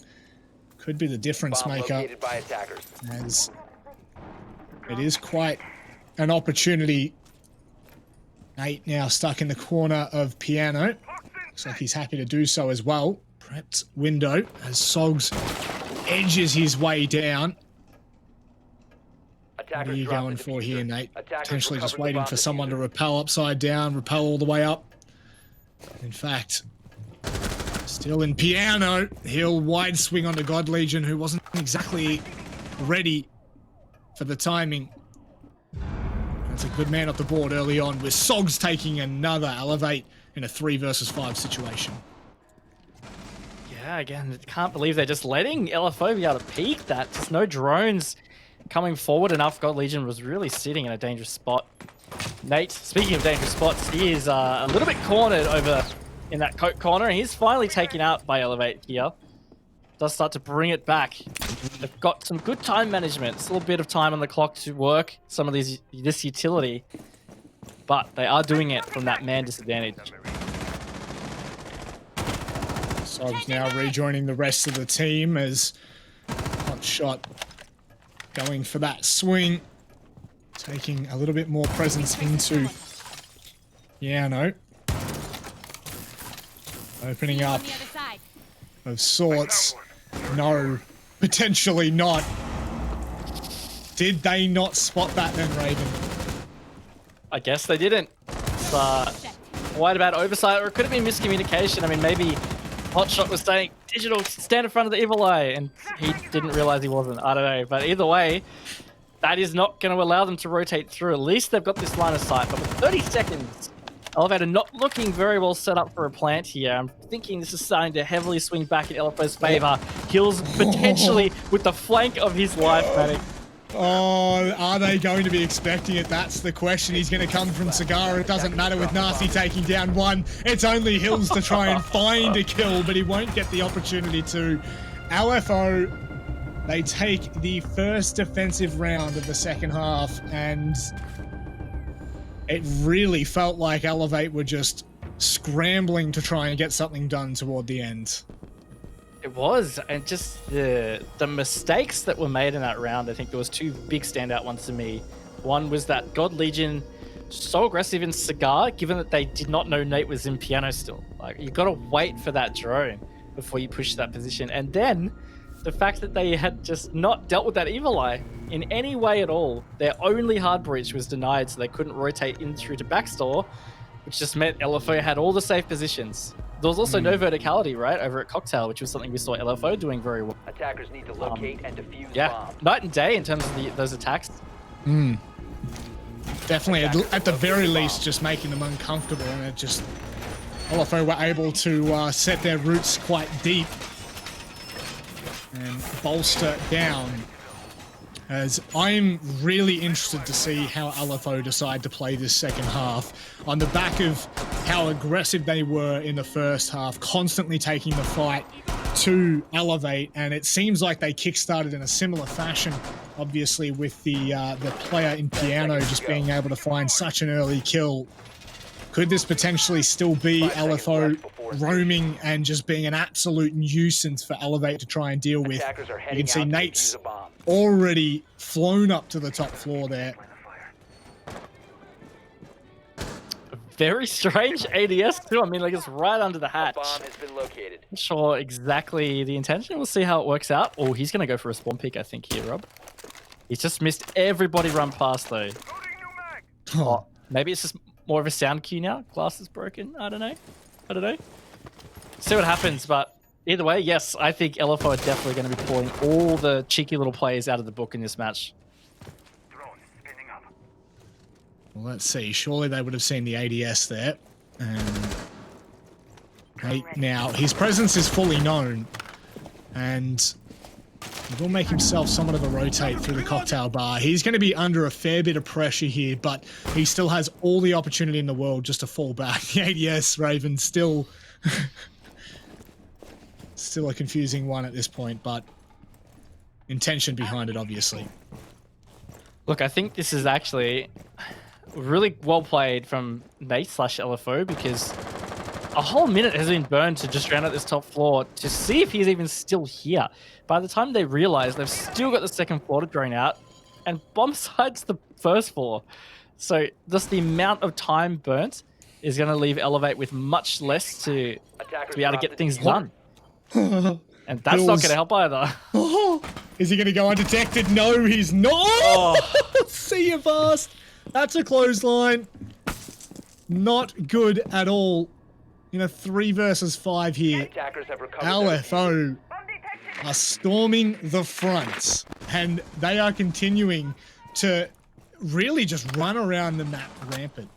could be the difference Bomb maker, located by attackers. as it is quite an opportunity. Nate now stuck in the corner of Piano. Looks like he's happy to do so as well. Prepped window as Sogs edges his way down. What are you going for here, Nate? Potentially just waiting for someone to rappel upside down, rappel all the way up. In fact, still in Piano. He'll wide swing onto God Legion, who wasn't exactly ready for the timing. That's a good man off the board early on, with Sogs taking another Elevate in a 3 versus 5 situation. Yeah, again, can't believe they're just letting LFO be able to peek that. Just no drones coming forward enough. God Legion was really sitting in a dangerous spot. Nate, speaking of dangerous spots, he is a little bit cornered over in that coat corner, and he's finally taken out by Elevate here. Does start to bring it back. They've got some good time management. It's a little bit of time on the clock to work some of this utility, but they are doing it from that man disadvantage. Sogs now rejoining the rest of the team as Hot Shot going for that swing, taking a little bit more presence into Piano. Opening up of sorts. No, potentially not. Did they not spot that then, Raven? I guess they didn't. It's quite a bad oversight, or it could have been miscommunication. I mean, maybe Hotshot was saying, Digital, stand in front of the evil eye, and he didn't realize he wasn't. I don't know. But either way, that is not going to allow them to rotate through. At least they've got this line of sight. But with 30 seconds, Elevator not looking very well set up for a plant here. I'm thinking this is starting to heavily swing back in LFO's favor. Kills potentially with the flank of his life, Matic. Oh, are they going to be expecting it? That's the question. He's going to come from Cigar. It doesn't matter with Nasty taking down one. It's only Hills to try and find a kill, but he won't get the opportunity to. LFO, they take the first defensive round of the second half, and it really felt like Elevate were just scrambling to try and get something done toward the end. It was, and just the mistakes that were made in that round, I think there was 2 big standout ones to me. One was that God Legion so aggressive in Cigar, given that they did not know Nate was in Piano still. Like, you got to wait for that drone before you push that position. And then the fact that they had just not dealt with that evil eye in any way at all. Their only hard breach was denied, so they couldn't rotate in through to backstore, which just meant LFO had all the safe positions. There was also no verticality, right, over at Cocktail, which was something we saw LFO doing very well. Attackers need to locate and defuse bombs. Night and day in terms of those attacks. Definitely, at the very least, just making them uncomfortable, and it just LFO were able to set their roots quite deep and bolster down as I'm really interested to see how LFO decide to play this second half on the back of how aggressive they were in the first half, constantly taking the fight to Elevate, and it seems like they kickstarted in a similar fashion, obviously with the player in Piano just being able to find such an early kill. Could this potentially still be LFO roaming and just being an absolute nuisance for Elevate to try and deal with? You can see Nate's already flown up to the top floor there. Very strange ADS too. I mean, like, it's right under the hatch. Bomb has been located. Not sure exactly the intention. We'll see how it works out. Oh, he's going to go for a spawn pick, I think, here, Rob. He's just missed everybody run past, though. Oh, maybe it's just more of a sound cue now. Glass is broken. I don't know. See what happens, but either way, yes, I think LFO are definitely going to be pulling all the cheeky little plays out of the book in this match. Well, let's see. Surely they would have seen the ADS there. Now, his presence is fully known, and he will make himself somewhat of a rotate through the cocktail bar. He's going to be under a fair bit of pressure here, but he still has all the opportunity in the world just to fall back. The ADS Raven still a confusing one at this point, but intention behind it, obviously. Look, I think this is actually really well played from Nate/LFO, because a whole minute has been burned to just round out this top floor to see if he's even still here. By the time they realize they've still got the second floor to drain out, and bomb sides the first floor. So just the amount of time burnt is going to leave Elevate with much less to be able to get things done. And that's not going to help either. Is he going to go undetected? No, he's not. Oh. See you fast. That's a clothesline. Not good at all. In a 3 versus 5 here. LFO are storming the fronts, and they are continuing to really just run around the map rampant.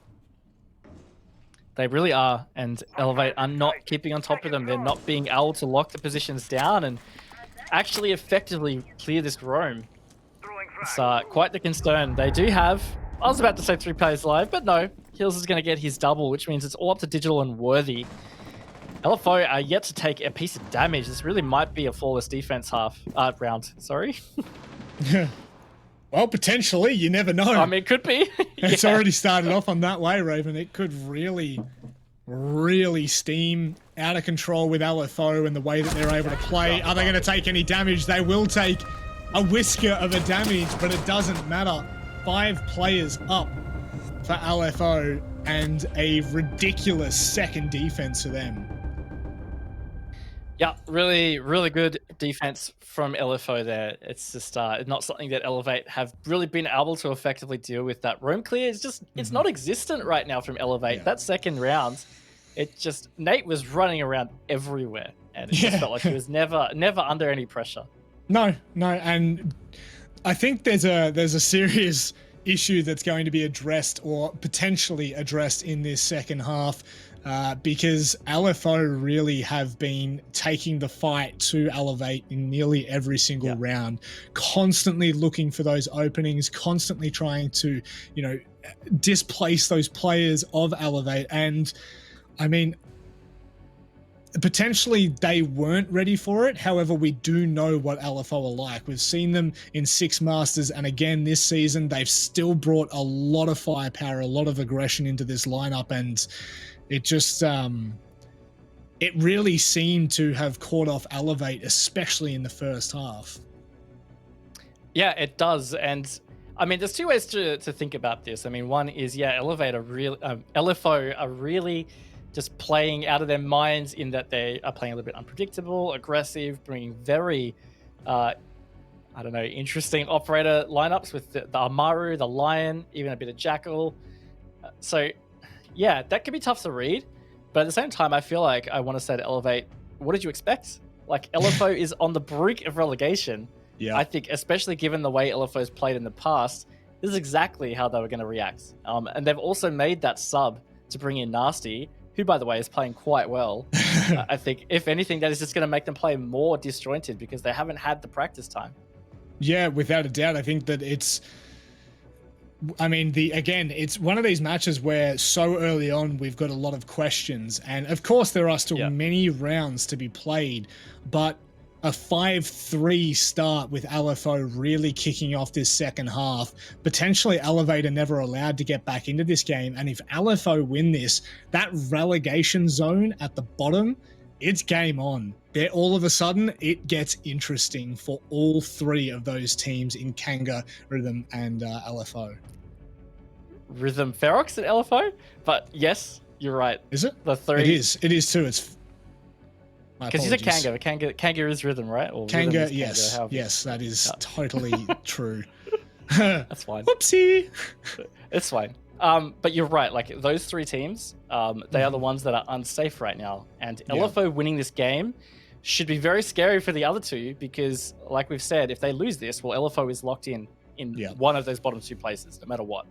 They really are, and Elevate are not keeping on top of them. They're not being able to lock the positions down and actually effectively clear this roam. It's quite the concern. They do have, I was about to say 3 players live, but no. Hills is going to get his double, which means it's all up to Digital and Worthy. LFO are yet to take a piece of damage. This really might be a flawless defense round. Sorry. Well, potentially. You never know. I mean, it could be. It's already started off on that way, Raven. It could really, really steam out of control with LFO and the way that they're able to play. Are they going to take any damage? They will take a whisker of a damage, but it doesn't matter. 5 players up for LFO and a ridiculous second defense for them. Yeah, really, really good defense from LFO there. It's just not something that Elevate have really been able to effectively deal with. That roam clear is just, it's not existent right now from Elevate. Yeah. That second round, it just, Nate was running around everywhere, and it just felt like he was never under any pressure. No, and I think there's a serious issue that's going to be addressed, or potentially addressed, in this second half, because LFO really have been taking the fight to Elevate in nearly every single round, constantly looking for those openings, constantly trying to, displace those players of Elevate. And I mean, potentially they weren't ready for it. However, we do know what LFO are like. We've seen them in 6 Masters, and again this season, they've still brought a lot of firepower, a lot of aggression into this lineup, and it just, it really seemed to have caught off Elevate, especially in the first half. Yeah, it does. And I mean, there's 2 ways to think about this. I mean, one is, Elevate are really, LFO are really just playing out of their minds, in that they are playing a little bit unpredictable, aggressive, bringing very, interesting operator lineups with the Amaru, the Lion, even a bit of Jackal. So, yeah, that can be tough to read. But at the same time, I feel like I want to say to Elevate, what did you expect? Like, LFO is on the brink of relegation. Yeah. I think, especially given the way LFO's played in the past, this is exactly how they were going to react. And they've also made that sub to bring in Nasty, who, by the way, is playing quite well. I think, if anything, that is just going to make them play more disjointed, because they haven't had the practice time. Yeah, without a doubt. I think that it's one of these matches where so early on we've got a lot of questions, and of course there are still many rounds to be played, but a 5-3 start with LFO really kicking off this second half, potentially Elevate are never allowed to get back into this game, and if LFO win this, that relegation zone at the bottom, it's game on. There, all of a sudden, it gets interesting for all three of those teams in Kanga, Rhythm, and LFO. Rhythm, Ferox, and LFO? But yes, you're right. Is it? The three. It is. It is too. It's because you said Kanga. Kanga is Rhythm, right? Or Kanga, yes. Kanga, yes, that is totally true. That's fine. Whoopsie. It's fine. But you're right. Like those three teams, they are the ones that are unsafe right now. And LFO winning this game should be very scary for the other two because, like we've said, if they lose this, well, LFO is locked in one of those bottom two places, no matter what.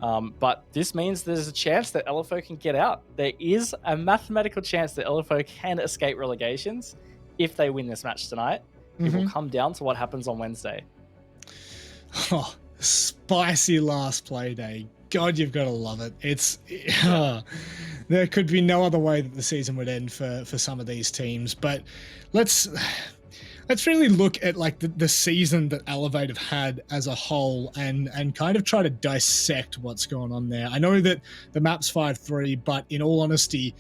But this means there's a chance that LFO can get out. There is a mathematical chance that LFO can escape relegations if they win this match tonight. It will come down to what happens on Wednesday. Oh, spicy last play day. God, you've got to love it. It's there could be no other way that the season would end for some of these teams. But let's really look at like the season that Elevate have had as a whole and kind of try to dissect what's going on there. I know that the map's 5-3, but in all honesty,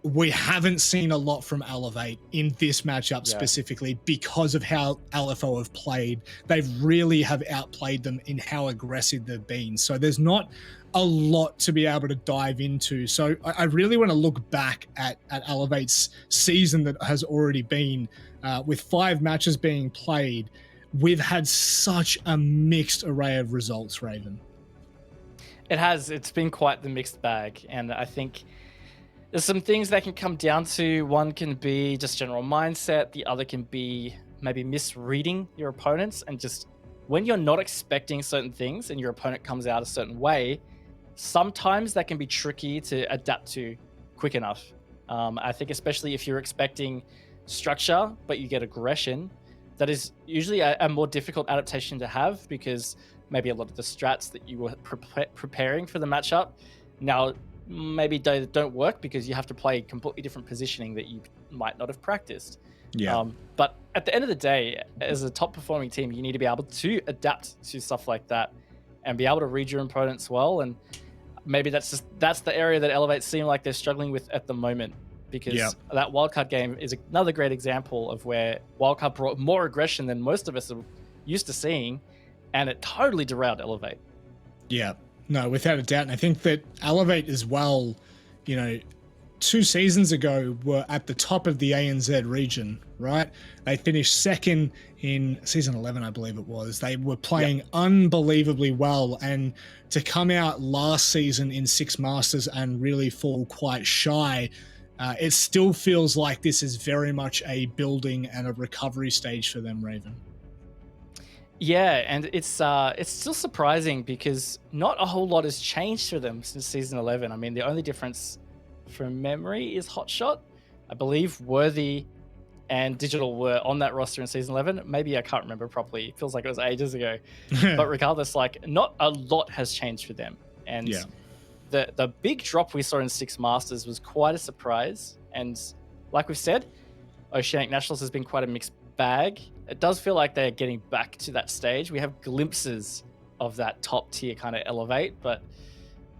we haven't seen a lot from Elevate in this matchup specifically because of how LFO have played. They really have outplayed them in how aggressive they've been. So there's not a lot to be able to dive into. So I really want to look back at Elevate's season that has already been with 5 matches being played. We've had such a mixed array of results, Raven. It has. It's been quite the mixed bag. And I think there's some things that can come down to. One can be just general mindset. The other can be maybe misreading your opponents. And just when you're not expecting certain things and your opponent comes out a certain way, sometimes that can be tricky to adapt to quick enough. I think especially if you're expecting structure, but you get aggression, that is usually a more difficult adaptation to have because maybe a lot of the strats that you were preparing for the matchup now maybe don't work because you have to play completely different positioning that you might not have practiced. But at the end of the day, as a top performing team, you need to be able to adapt to stuff like that and be able to read your opponents well. And maybe that's the area that Elevate seem like they're struggling with at the moment because that wildcard game is another great example of where wildcard brought more aggression than most of us are used to seeing, and it totally derailed Elevate. Yeah. No, without a doubt. And I think that Elevate as well, 2 seasons ago were at the top of the ANZ region, right? They finished second in season 11, I believe it was. They were playing unbelievably well. And to come out last season in 6 Masters and really fall quite shy, it still feels like this is very much a building and a recovery stage for them, Raven. Yeah, and it's still surprising because not a whole lot has changed for them since season 11. I mean, the only difference from memory is Hotshot. I believe Worthy and Digital were on that roster in season 11. Maybe I can't remember properly. It feels like it was ages ago. But regardless, like not a lot has changed for them. And the big drop we saw in 6 Masters was quite a surprise. And like we've said, Oceanic Nationals has been quite a mixed bag. It does feel like they're getting back to that stage. We have glimpses of that top tier kind of Elevate, but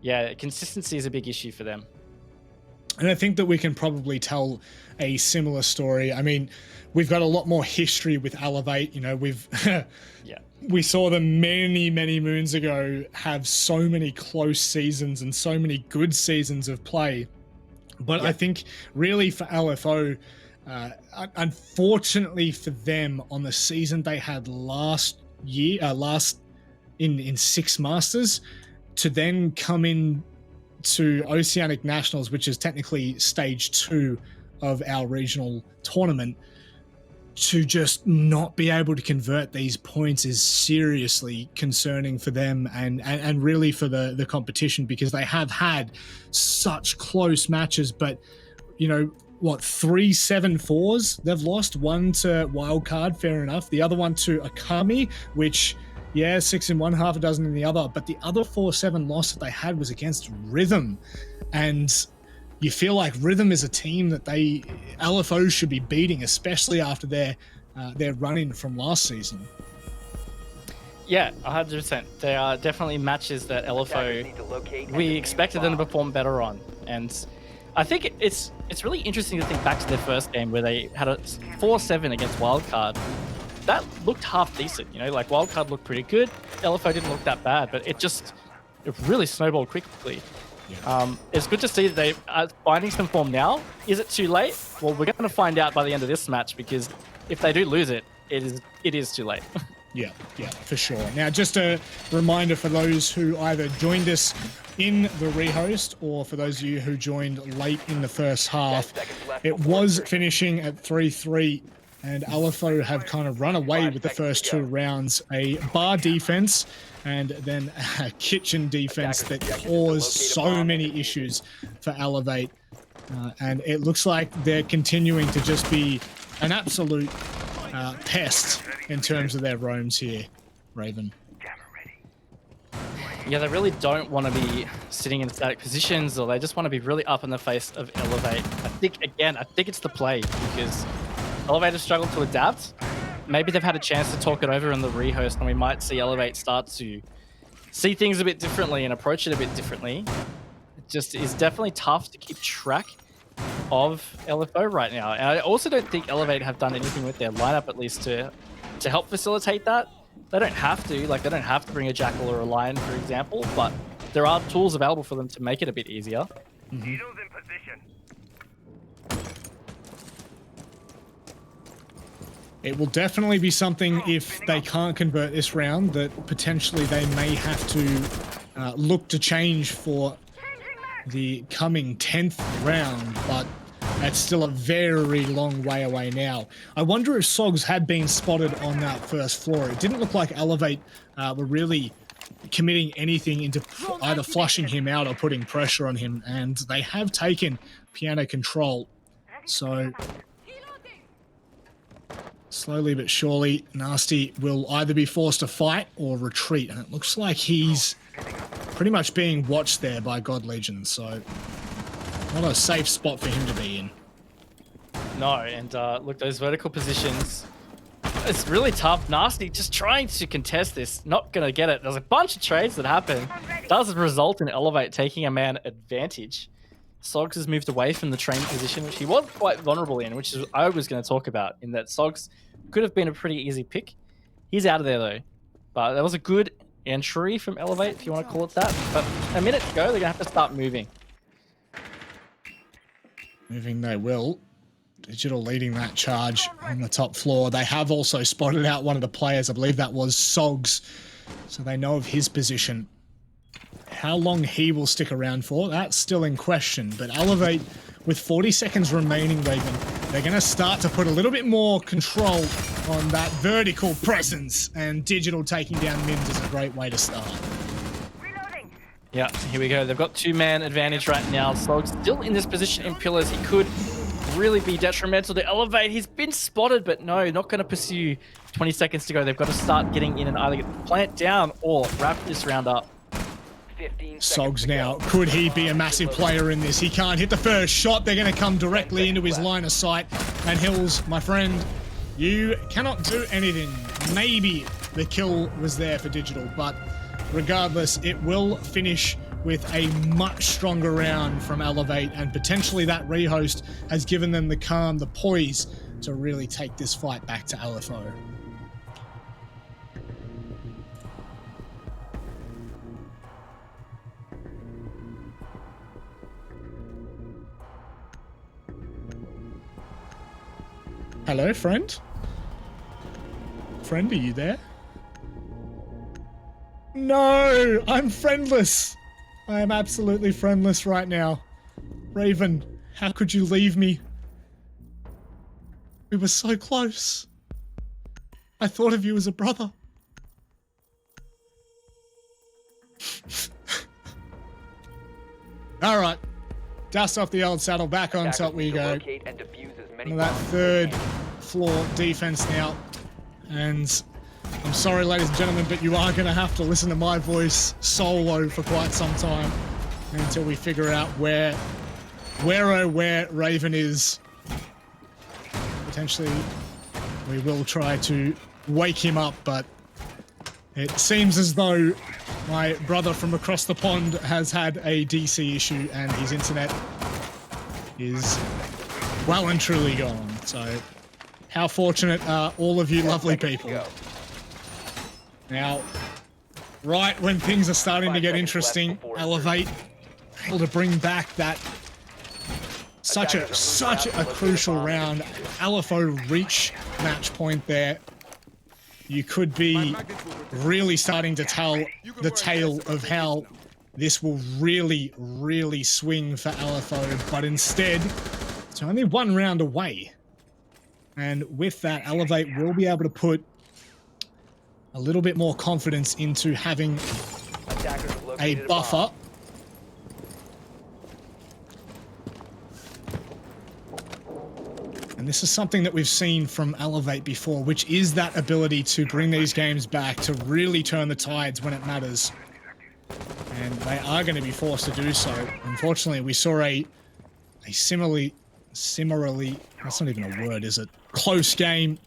yeah, consistency is a big issue for them. And I think that we can probably tell a similar story. I mean, we've got a lot more history with Elevate. We saw them many, many moons ago have so many close seasons and so many good seasons of play. But I think really for LFO, unfortunately for them, on the season they had last year, in 6 Masters, to then come in to Oceanic Nationals, which is technically stage 2 of our regional tournament, to just not be able to convert these points is seriously concerning for them and really for the competition, because they have had such close matches. But what, 3 7-4s they've lost. One to Wildcard, fair enough. The other one to Akami, which, yeah, 6 in one, half a dozen in the other. But the other 4-7 loss that they had was against Rhythm. And you feel like Rhythm is a team that LFO should be beating, especially after their run-in from last season. Yeah, 100%. They are definitely matches that LFO, we expected them to perform better on. And I think it's really interesting to think back to their first game where they had a 4-7 against Wildcard. That looked half decent, you know, like Wildcard looked pretty good. LFO didn't look that bad, but it really snowballed quickly. Yeah. It's good to see that they are finding some form now. Is it too late? Well, we're going to find out by the end of this match, because if they do lose it, it is too late. Yeah, for sure. Now, just a reminder for those who either joined us in the rehost or for those of you who joined late in the first half, it was finishing at 3-3, and LFO have kind of run away with the first 2 rounds. A bar defense and then a kitchen defense that caused so many issues for Elevate. And it looks like they're continuing to just be an absolute pest in terms of their roams here, Raven. Yeah, they really don't want to be sitting in static positions, or they just want to be really up in the face of Elevate. I think it's the play, because Elevate have struggled to adapt. Maybe they've had a chance to talk it over in the rehost, and we might see Elevate start to see things a bit differently and approach it a bit differently. It just is definitely tough to keep track of LFO right now. And I also don't think Elevate have done anything with their lineup, at least to help facilitate that. They don't have to, they don't have to bring a Jackal or a Lion, for example, but there are tools available for them to make it a bit easier. Needles in position. It will definitely be something, if they can't convert this round, that potentially they may have to look to change for the coming 10th round, but that's still a very long way away now. I wonder if Sogs had been spotted on that first floor. It didn't look like Elevate were really committing anything into either flushing him out or putting pressure on him, and they have taken piano control. So slowly but surely, Nasty will either be forced to fight or retreat, and it looks like he's pretty much being watched there by God Legion, so not a safe spot for him to be in. No, and look, those vertical positions, it's really tough. Nasty just trying to contest this, not going to get it. There's a bunch of trades that happen. Does result in Elevate taking a man advantage. Sogs has moved away from the train position, which he was quite vulnerable in, which is I was going to talk about, in that Sogs could have been a pretty easy pick. He's out of there, though. But that was a good entry from Elevate, if you want to call it that. But a minute to go, they're going to have to start moving. Moving they will. Digital leading that charge on the top floor. They have also spotted out one of the players. I believe that was Sogs. So they know of his position. How long he will stick around for, that's still in question. But Elevate, with 40 seconds remaining, Raven, they're going to start to put a little bit more control on that vertical presence. And Digital taking down Mims is a great way to start. Yeah, here we go. They've got 2-man advantage right now. Sogs still in this position in pillars. He could really be detrimental to Elevate. He's been spotted, but no, not going to pursue. 20 seconds to go. They've got to start getting in and either get the plant down or wrap this round up. Sogs now, could he be a massive player in this? He can't hit the first shot. They're going to come directly into his line of sight. And Hills, my friend, you cannot do anything. Maybe the kill was there for Digital, but regardless, it will finish with a much stronger round from Elevate, and potentially that rehost has given them the calm, the poise to really take this fight back to LFO. Hello, friend? Friend, are you there? No, I'm friendless. I am absolutely friendless right now. Raven, how could you leave me? We were so close. I thought of you as a brother. All right. Dust off the old saddle, back on top we go. Locate and defuse as many That bombs as third they can. floor defense now. And I'm sorry, ladies and gentlemen, but you are going to have to listen to my voice solo for quite some time until we figure out where Raven is. Potentially, we will try to wake him up, but it seems as though my brother from across the pond has had a DC issue and his internet is well and truly gone. So, how fortunate are all of you lovely people. Now, right when things are starting to get interesting, Elevate able to bring back that such a crucial round. LFO reach match point there. You could be really starting to tell the tale of how this will really swing for LFO, but instead, it's only one round away. And with that, Elevate will be able to put a little bit more confidence into having a buffer. And this is something that we've seen from Elevate before, which is that ability to bring these games back, to really turn the tides when it matters. And they are going to be forced to do so. Unfortunately, we saw a similarly, that's not even a word, is it? Close game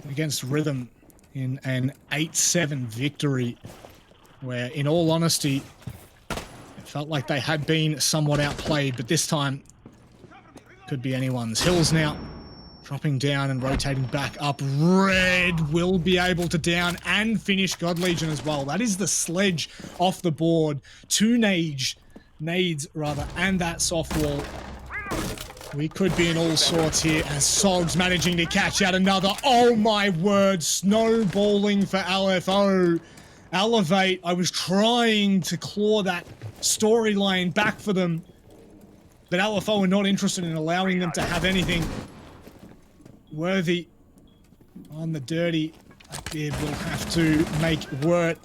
against Rhythm in an 8-7 victory, where, in all honesty, it felt like they had been somewhat outplayed, but this time could be anyone's. Hills now dropping down and rotating back up. Red will be able to down and finish God Legion as well. That is the sledge off the board. 2 nades, and that soft wall. We could be in all sorts here as Sogs managing to catch out another. Oh my word, snowballing for LFO. Elevate, I was trying to claw that storyline back for them, but LFO are not interested in allowing them to have anything worthy on the dirty. They will have to make work.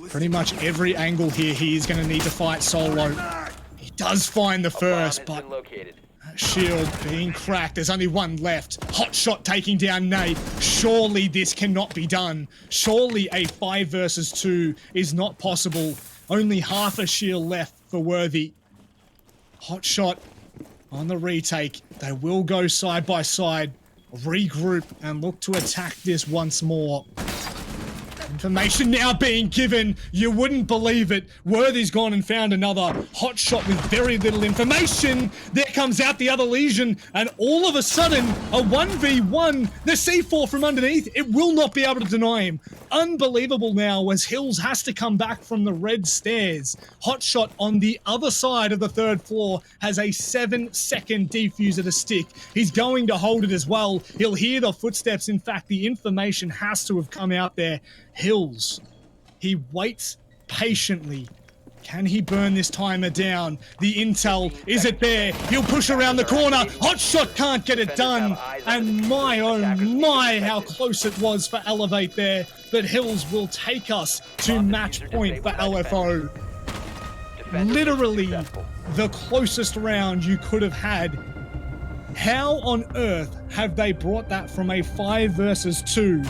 Pretty much every angle here, he is going to need to fight solo. He does find the first, but shield being cracked. There's only one left. Hot shot taking down Nate. Surely this cannot be done. Surely a 5 versus 2 is not possible. Only half a shield left for Worthy. Hot shot on the retake. They will go side by side, regroup, and look to attack this once more. Information now being given. You wouldn't believe it. Worthy's gone and found another hot shot with very little information. There comes out the other Legion, and all of a sudden, a 1v1. The C4 from underneath, it will not be able to deny him. Unbelievable now as Hills has to come back from the red stairs. Hot shot on the other side of the 3rd floor has a 7-second defuser to stick. He's going to hold it as well. He'll hear the footsteps. In fact, the information has to have come out there. Hills, he waits patiently. Can he burn this timer down? The intel, is it there? He'll push around the corner. Hot shot can't get it done. And my, oh my, how close it was for Elevate there. But Hills will take us to match point for LFO. Literally the closest round you could have had. How on earth have they brought that from a 5 versus 2?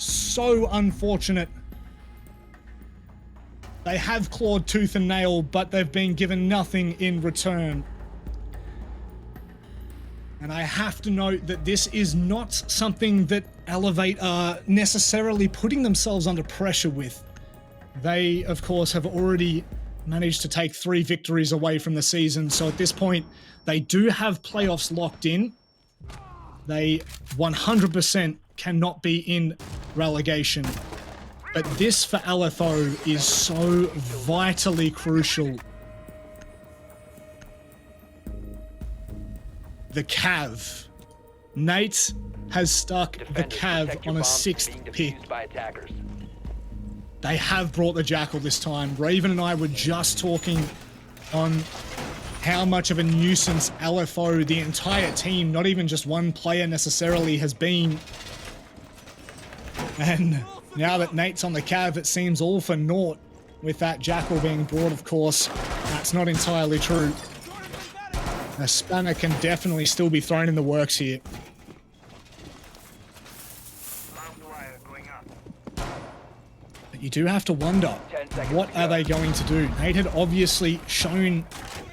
So unfortunate. They have clawed tooth and nail, but they've been given nothing in return. And I have to note that this is not something that Elevate are necessarily putting themselves under pressure with. They, of course, have already managed to take 3 victories away from the season, so at this point, they do have playoffs locked in. They 100% cannot be in relegation. But this for LFO is so vitally crucial. The Cav. Nate has stuck the Cav on a 6th pick. They have brought the Jackal this time. Raven and I were just talking on how much of a nuisance LFO, the entire team, not even just one player necessarily, has been. And Now that Nate's on the cav, it seems all for naught. With that Jackal being brought, of course, that's not entirely true. A spanner can definitely still be thrown in the works here. But you do have to wonder, what are they going to do? Nate had obviously shown,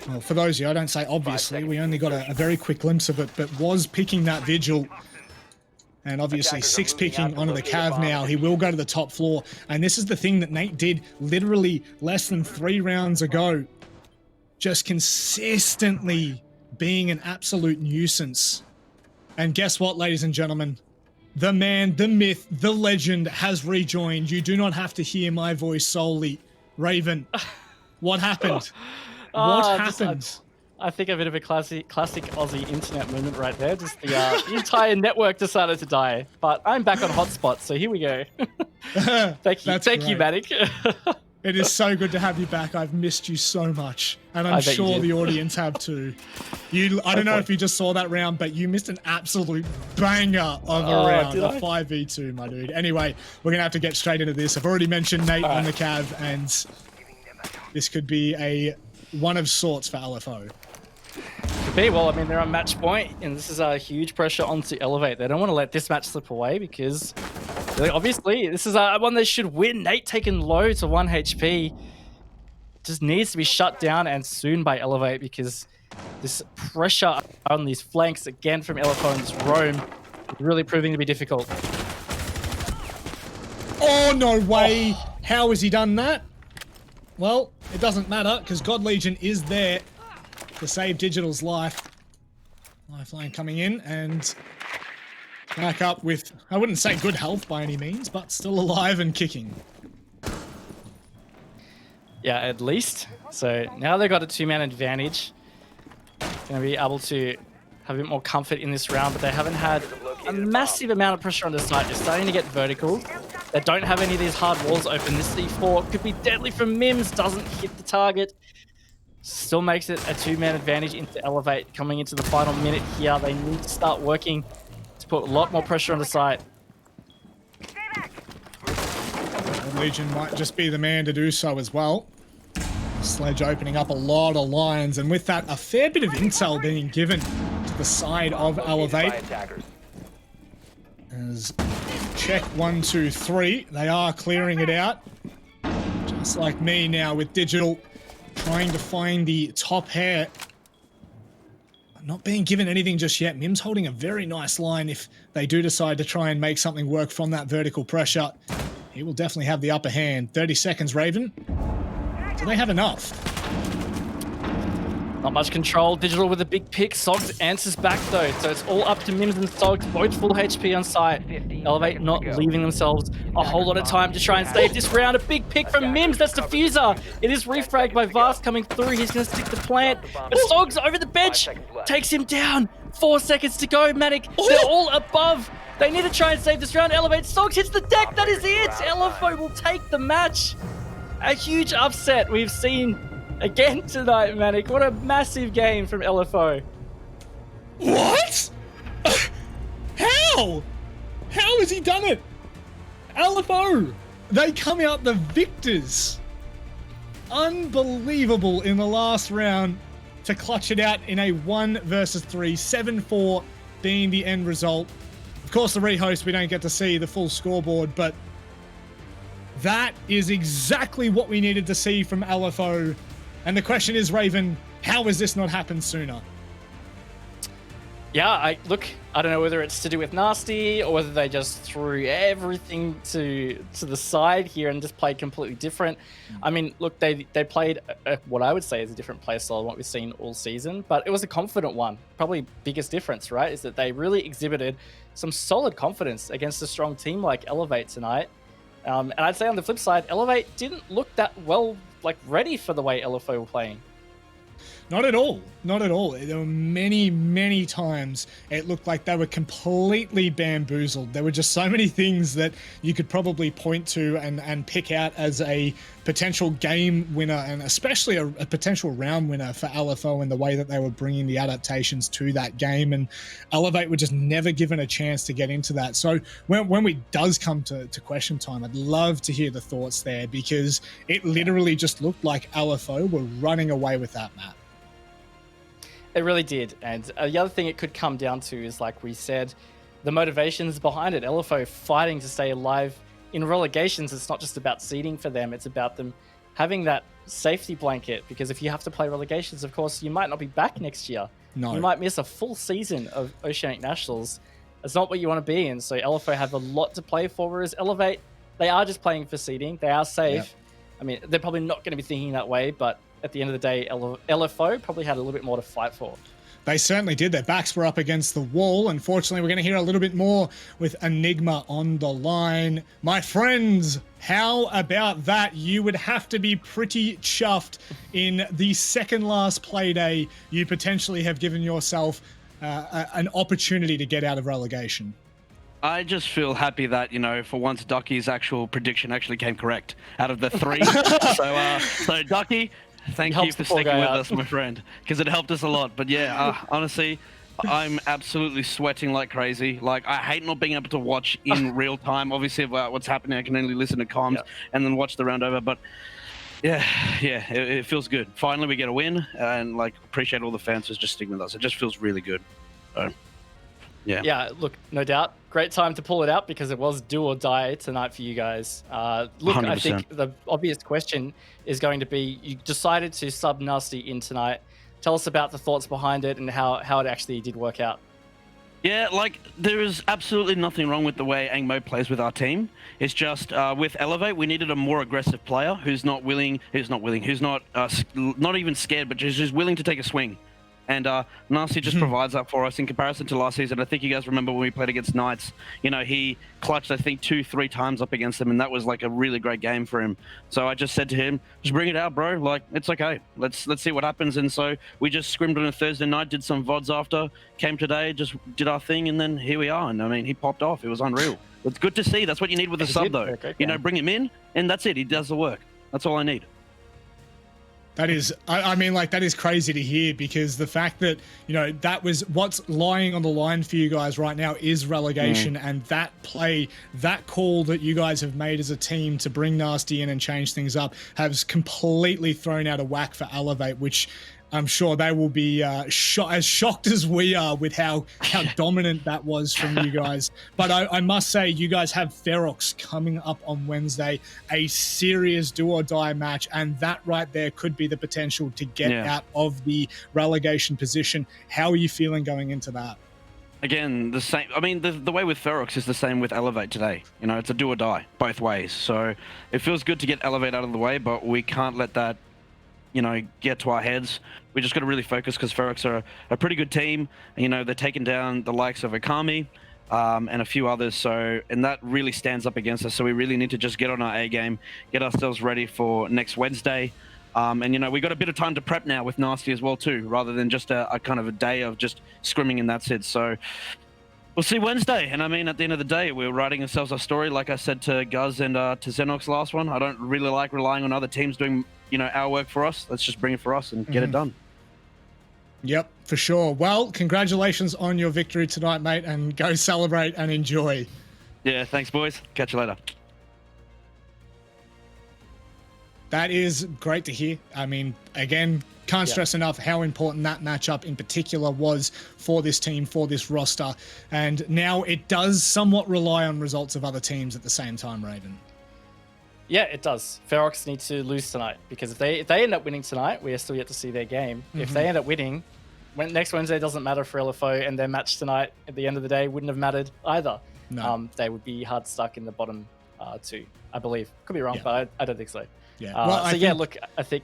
well, for those of you, I don't say obviously, we only got a very quick glimpse of it, but was picking that vigil. And obviously 6 picking onto the cav now. He will go to the top floor. And this is the thing that Nate did literally less than 3 rounds ago. Just consistently being an absolute nuisance. And guess what, ladies and gentlemen? The man, the myth, the legend has rejoined. You do not have to hear my voice solely. Raven, what happened? What happened? I think a bit of a classic Aussie internet moment right there. Just the entire network decided to die. But I'm back on hotspot, so here we go. Thank you, Matic. It is so good to have you back. I've missed you so much, and I'm sure the audience have too. I don't know if you just saw that round, but you missed an absolute banger of a round, a 5v2, my dude. Anyway, we're gonna have to get straight into this. I've already mentioned Nate on the cav, and this could be a one of sorts for LFO. Could be. Well, I mean, they're on match point, and this is a huge pressure onto Elevate. They don't want to let this match slip away because obviously this is one they should win. Nate taken low to 1 HP. Just needs to be shut down and soon by Elevate because this pressure on these flanks again from LFO and this roam is really proving to be difficult. Oh, no way. How has he done that? Well, it doesn't matter because God Legion is there to save Digital's life. Lifeline coming in and back up with, I wouldn't say good health by any means, but still alive and kicking. Yeah, at least. So now they've got a 2-man advantage. Going to be able to have a bit more comfort in this round, but they haven't had a massive amount of pressure on the side. They're starting to get vertical. They don't have any of these hard walls open. This C4 could be deadly from Mims, doesn't hit the target. Still makes it a 2-man advantage into Elevate. Coming into the final minute here, they need to start working to put a lot more pressure on the site. Legion might just be the man to do so as well. Sledge opening up a lot of lines, and with that, a fair bit of intel being given to the side of Elevate. As check 1, 2, 3, they are clearing it out. Just like me now with Digital. Trying to find the top hair. Not being given anything just yet. Mims holding a very nice line if they do decide to try and make something work from that vertical pressure. He will definitely have the upper hand. 30 seconds, Raven. Do they have enough? Not much control. Digital with a big pick. Sogs answers back though. So it's all up to Mims and Sogs. Both full HP on site. Elevate not leaving themselves a whole lot of time to try and save this round. A big pick from Mims. That's Diffuser. It is refragged by Vast coming through. He's going to stick the plant. But Sogs over the bench takes him down. 4 seconds to go. Manic. They're all above. They need to try and save this round. Elevate. Sogs hits the deck. That is it. LFO will take the match. A huge upset we've seen again tonight, Manic. What a massive game from LFO. What? How? How has he done it? LFO, they come out the victors. Unbelievable in the last round to clutch it out in a 1 versus 3, 7-4 being the end result. Of course, the rehost, we don't get to see the full scoreboard, but that is exactly what we needed to see from LFO. And the question is, Raven, how has this not happened sooner? Yeah, I don't know whether it's to do with Nasty or whether they just threw everything to the side here and just played completely different. I mean, look, they played what I would say is a different play style than what we've seen all season, but it was a confident one. Probably biggest difference, right, is that they really exhibited some solid confidence against a strong team like Elevate tonight. And I'd say on the flip side, Elevate didn't look that well, ready for the way LFO were playing. Not at all. Not at all. There were many, many times it looked like they were completely bamboozled. There were just so many things that you could probably point to and pick out as a potential game winner, and especially a potential round winner for LFO in the way that they were bringing the adaptations to that game. And Elevate were just never given a chance to get into that. So when we does come to question time, I'd love to hear the thoughts there, because it literally just looked like LFO were running away with that map. It really did. And the other thing it could come down to is, like we said, the motivations behind it. LFO fighting to stay alive in relegations. It's not just about seeding for them. It's about them having that safety blanket, because if you have to play relegations, of course, you might not be back next year. No. You might miss a full season of Oceanic Nationals. It's not what you want to be in. So LFO have a lot to play for, whereas Elevate, they are just playing for seeding. They are safe. Yep. I mean, they're probably not going to be thinking that way, but at the end of the day, LFO probably had a little bit more to fight for. They certainly did. Their backs were up against the wall. Unfortunately, we're going to hear a little bit more with Enigma on the line. My friends, how about that? You would have to be pretty chuffed. In the second last Playday, you potentially have given yourself an opportunity to get out of relegation. I just feel happy that, you know, for once Ducky's actual prediction actually came correct out of the 3. So Ducky, thank you for sticking with us, my friend, because it helped us a lot. But yeah, honestly, I'm absolutely sweating like crazy. Like, I hate not being able to watch in real time. Obviously, about what's happening, I can only listen to comms and then watch the round over. But yeah, it feels good. Finally, we get a win, and like, appreciate all the fans for just sticking with us. It just feels really good. So, yeah, look, no doubt. Great time to pull it out, because it was do or die tonight for you guys. Look, 100%. I think the obvious question is going to be, you decided to sub Nasty in tonight. Tell us about the thoughts behind it and how it actually did work out. Yeah, like, there is absolutely nothing wrong with the way Angmo plays with our team. It's just with Elevate, we needed a more aggressive player who's not even scared, but just willing to take a swing. And Nasty just provides that for us in comparison to last season. I think you guys remember when we played against Knights, you know, he clutched, I think, 2-3 times up against them, and that was like a really great game for him. So I just said to him, just bring it out, bro. Like, it's okay. Let's see what happens. And so we just scrimmed on a Thursday night, did some VODs after, came today, just did our thing, and then here we are. And I mean, he popped off. It was unreal. It's good to see. That's what you need with a sub, though. Okay, you know, bring him in, and that's it. He does the work. That's all I need. That is, I mean, like, that is crazy to hear, because the fact that, you know, that was what's lying on the line for you guys right now is relegation. And that play, that call that you guys have made as a team to bring Nasty in and change things up has completely thrown out of whack for Elevate, which I'm sure they will be as shocked as we are with how dominant that was from you guys. But I must say, you guys have Ferox coming up on Wednesday, a serious do-or-die match, and that right there could be the potential to get out of the relegation position. How are you feeling going into that? Again, the same. I mean, the way with Ferox is the same with Elevate today. You know, it's a do or die both ways. So it feels good to get Elevate out of the way, but we can't let that, you know, get to our heads. We just got to really focus, because Ferox are a pretty good team. You know, they're taking down the likes of Akami and a few others. So, and that really stands up against us. So we really need to just get on our A game, get ourselves ready for next Wednesday. And, you know, we got a bit of time to prep now with Nasty as well, too, rather than just a kind of a day of just scrimming and that's it. So we'll see Wednesday. And I mean, at the end of the day, we're writing ourselves a story. Like I said to Guz and to Xenox last one, I don't really like relying on other teams doing, you know, our work for us. Let's just bring it for us and get it done. Yep, for sure. Well, congratulations on your victory tonight, mate, and go celebrate and enjoy. Yeah, thanks, boys. Catch you later. That is great to hear. I mean, again, can't stress enough how important that matchup in particular was for this team, for this roster. And now it does somewhat rely on results of other teams at the same time, Raven. Yeah, it does. Ferox need to lose tonight, because if they end up winning tonight, we are still yet to see their game. If they end up winning, next Wednesday doesn't matter for LFO, and their match tonight at the end of the day wouldn't have mattered either. No. They would be hard stuck in the bottom 2, I believe. Could be wrong, but I don't think so. Yeah. Well, I think.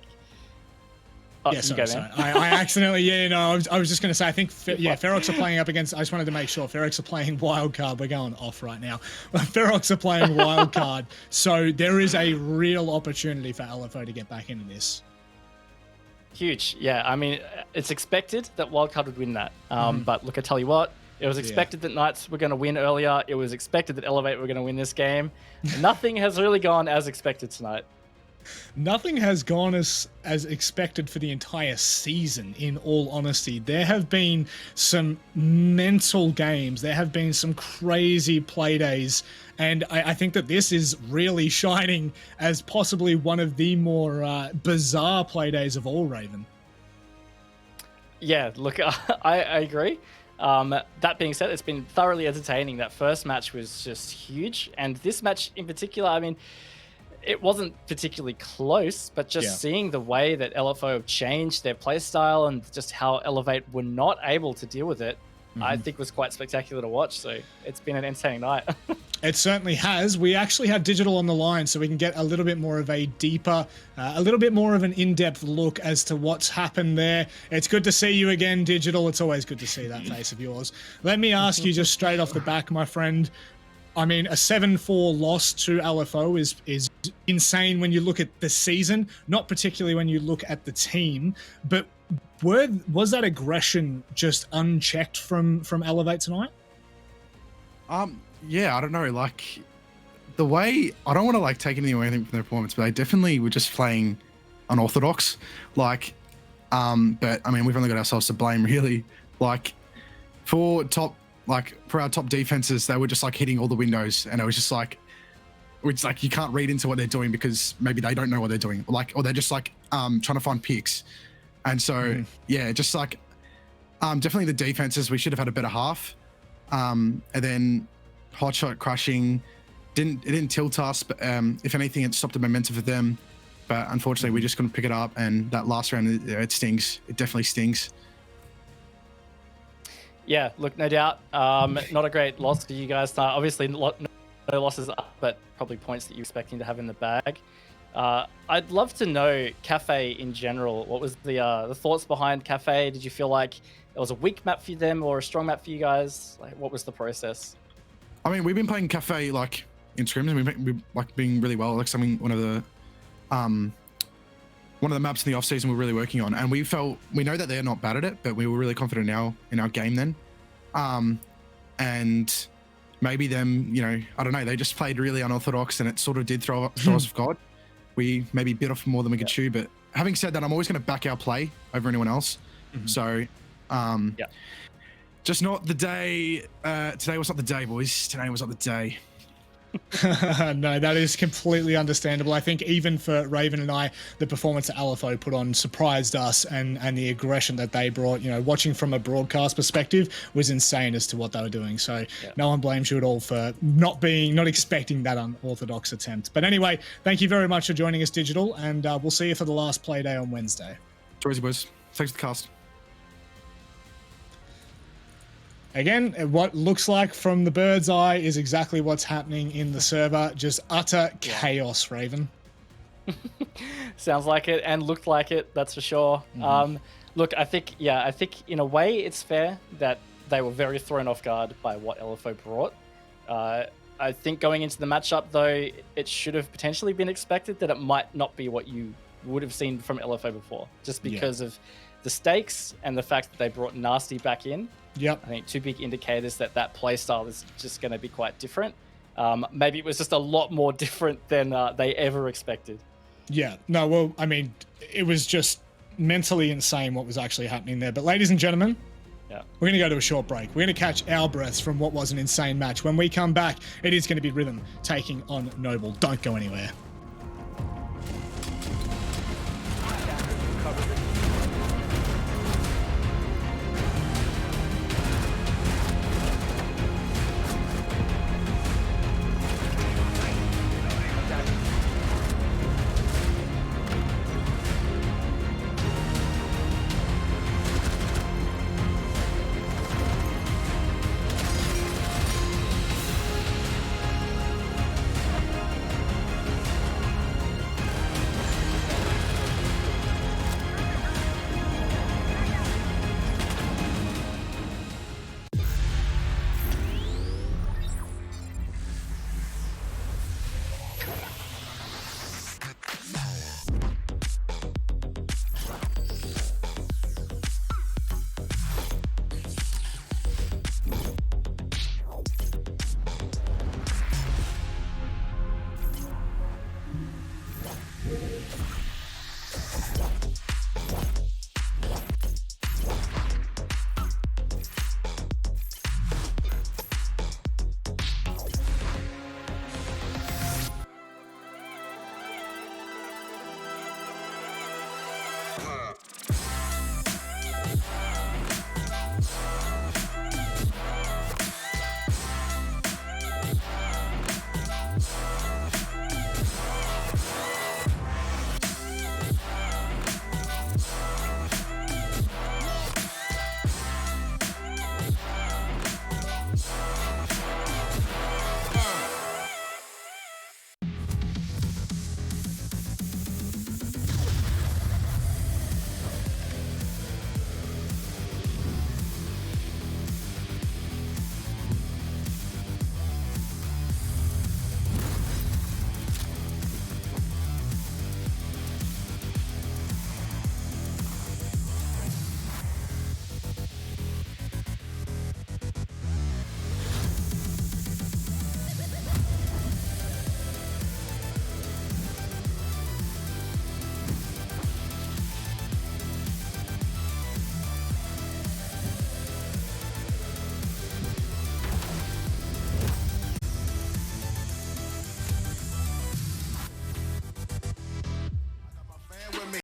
Oh, yeah, sorry. I accidentally, I was just going to say, I think, Ferox are playing up against, I just wanted to make sure, Ferox are playing wildcard. We're going off right now. Ferox are playing wildcard. So there is a real opportunity for LFO to get back into this. Huge. Yeah, I mean, it's expected that Wildcard would win that. But look, I tell you what, it was expected that Knights were going to win earlier. It was expected that Elevate were going to win this game. Nothing has really gone as expected tonight. Nothing has gone as expected for the entire season, in all honesty. There have been some mental games. There have been some crazy play days. And I think that this is really shining as possibly one of the more bizarre play days of all, Raven. Yeah, look, I agree. That being said, it's been thoroughly entertaining. That first match was just huge. And this match in particular, I mean, it wasn't particularly close, but just seeing the way that LFO have changed their playstyle and just how Elevate were not able to deal with it, I think was quite spectacular to watch. So it's been an entertaining night. It certainly has. We actually had Digital on the line, so we can get a little bit more of a deeper, a little bit more of an in-depth look as to what's happened there. It's good to see you again, Digital. It's always good to see that face of yours. Let me ask you just straight off the back, my friend. I mean, a 7-4 loss to LFO is insane when you look at the season, not particularly when you look at the team. But was that aggression just unchecked from Elevate tonight? Yeah, I don't know. Like, the way, I don't want to like take anything away from their performance, but they definitely were just playing unorthodox. Like, but I mean, we've only got ourselves to blame, really. Like, for our top defenses, they were just like hitting all the windows, and it was just like, it's like you can't read into what they're doing because maybe they don't know what they're doing, or they're just like trying to find picks. And so yeah, just like definitely the defenses, we should have had a better half. And then hotshot crushing it didn't tilt us, but if anything, it stopped the momentum for them. But unfortunately, we just couldn't pick it up, and that last round, it stings. It definitely stings. Yeah, look, no doubt. Not a great loss for you guys. Obviously, no losses up, but probably points that you're expecting to have in the bag. I'd love to know Kafe in general. What was the thoughts behind Kafe? Did you feel like it was a weak map for them or a strong map for you guys? Like, what was the process? I mean, we've been playing Kafe like in scrims, and we've like being really well. Like something one of the maps in the off season we're really working on, and we know that they're not bad at it, but we were really confident in our game then. And maybe them, you know, I don't know, they just played really unorthodox, and it sort of did throw us off guard. We maybe bit off more than we could chew, but having said that, I'm always going to back our play over anyone else. So, just not the day. Today was not the day, boys. Today was not the day. No, that is completely understandable. I think even for Raven and I, the performance that LFO put on surprised us, and the aggression that they brought, you know, watching from a broadcast perspective was insane as to what they were doing. So no one blames you at all for not expecting that unorthodox attempt. But anyway, thank you very much for joining us, Digital, and we'll see you for the last play day on Wednesday. Cheers, boys. Thanks for the cast. Again, what looks like from the bird's eye is exactly what's happening in the server. Just utter chaos, Raven. Sounds like it and looked like it, that's for sure. Look, I think in a way it's fair that they were very thrown off guard by what LFO brought. I think going into the matchup, though, it should have potentially been expected that it might not be what you would have seen from LFO before, just because of the stakes and the fact that they brought Nasty back in. I think two big indicators that playstyle is just going to be quite different. Maybe it was just a lot more different than they ever expected. Yeah, no, well, I mean, it was just mentally insane what was actually happening there. But ladies and gentlemen, we're going to go to a short break. We're going to catch our breaths from what was an insane match. When we come back, it is going to be Rhythm taking on Noble. Don't go anywhere.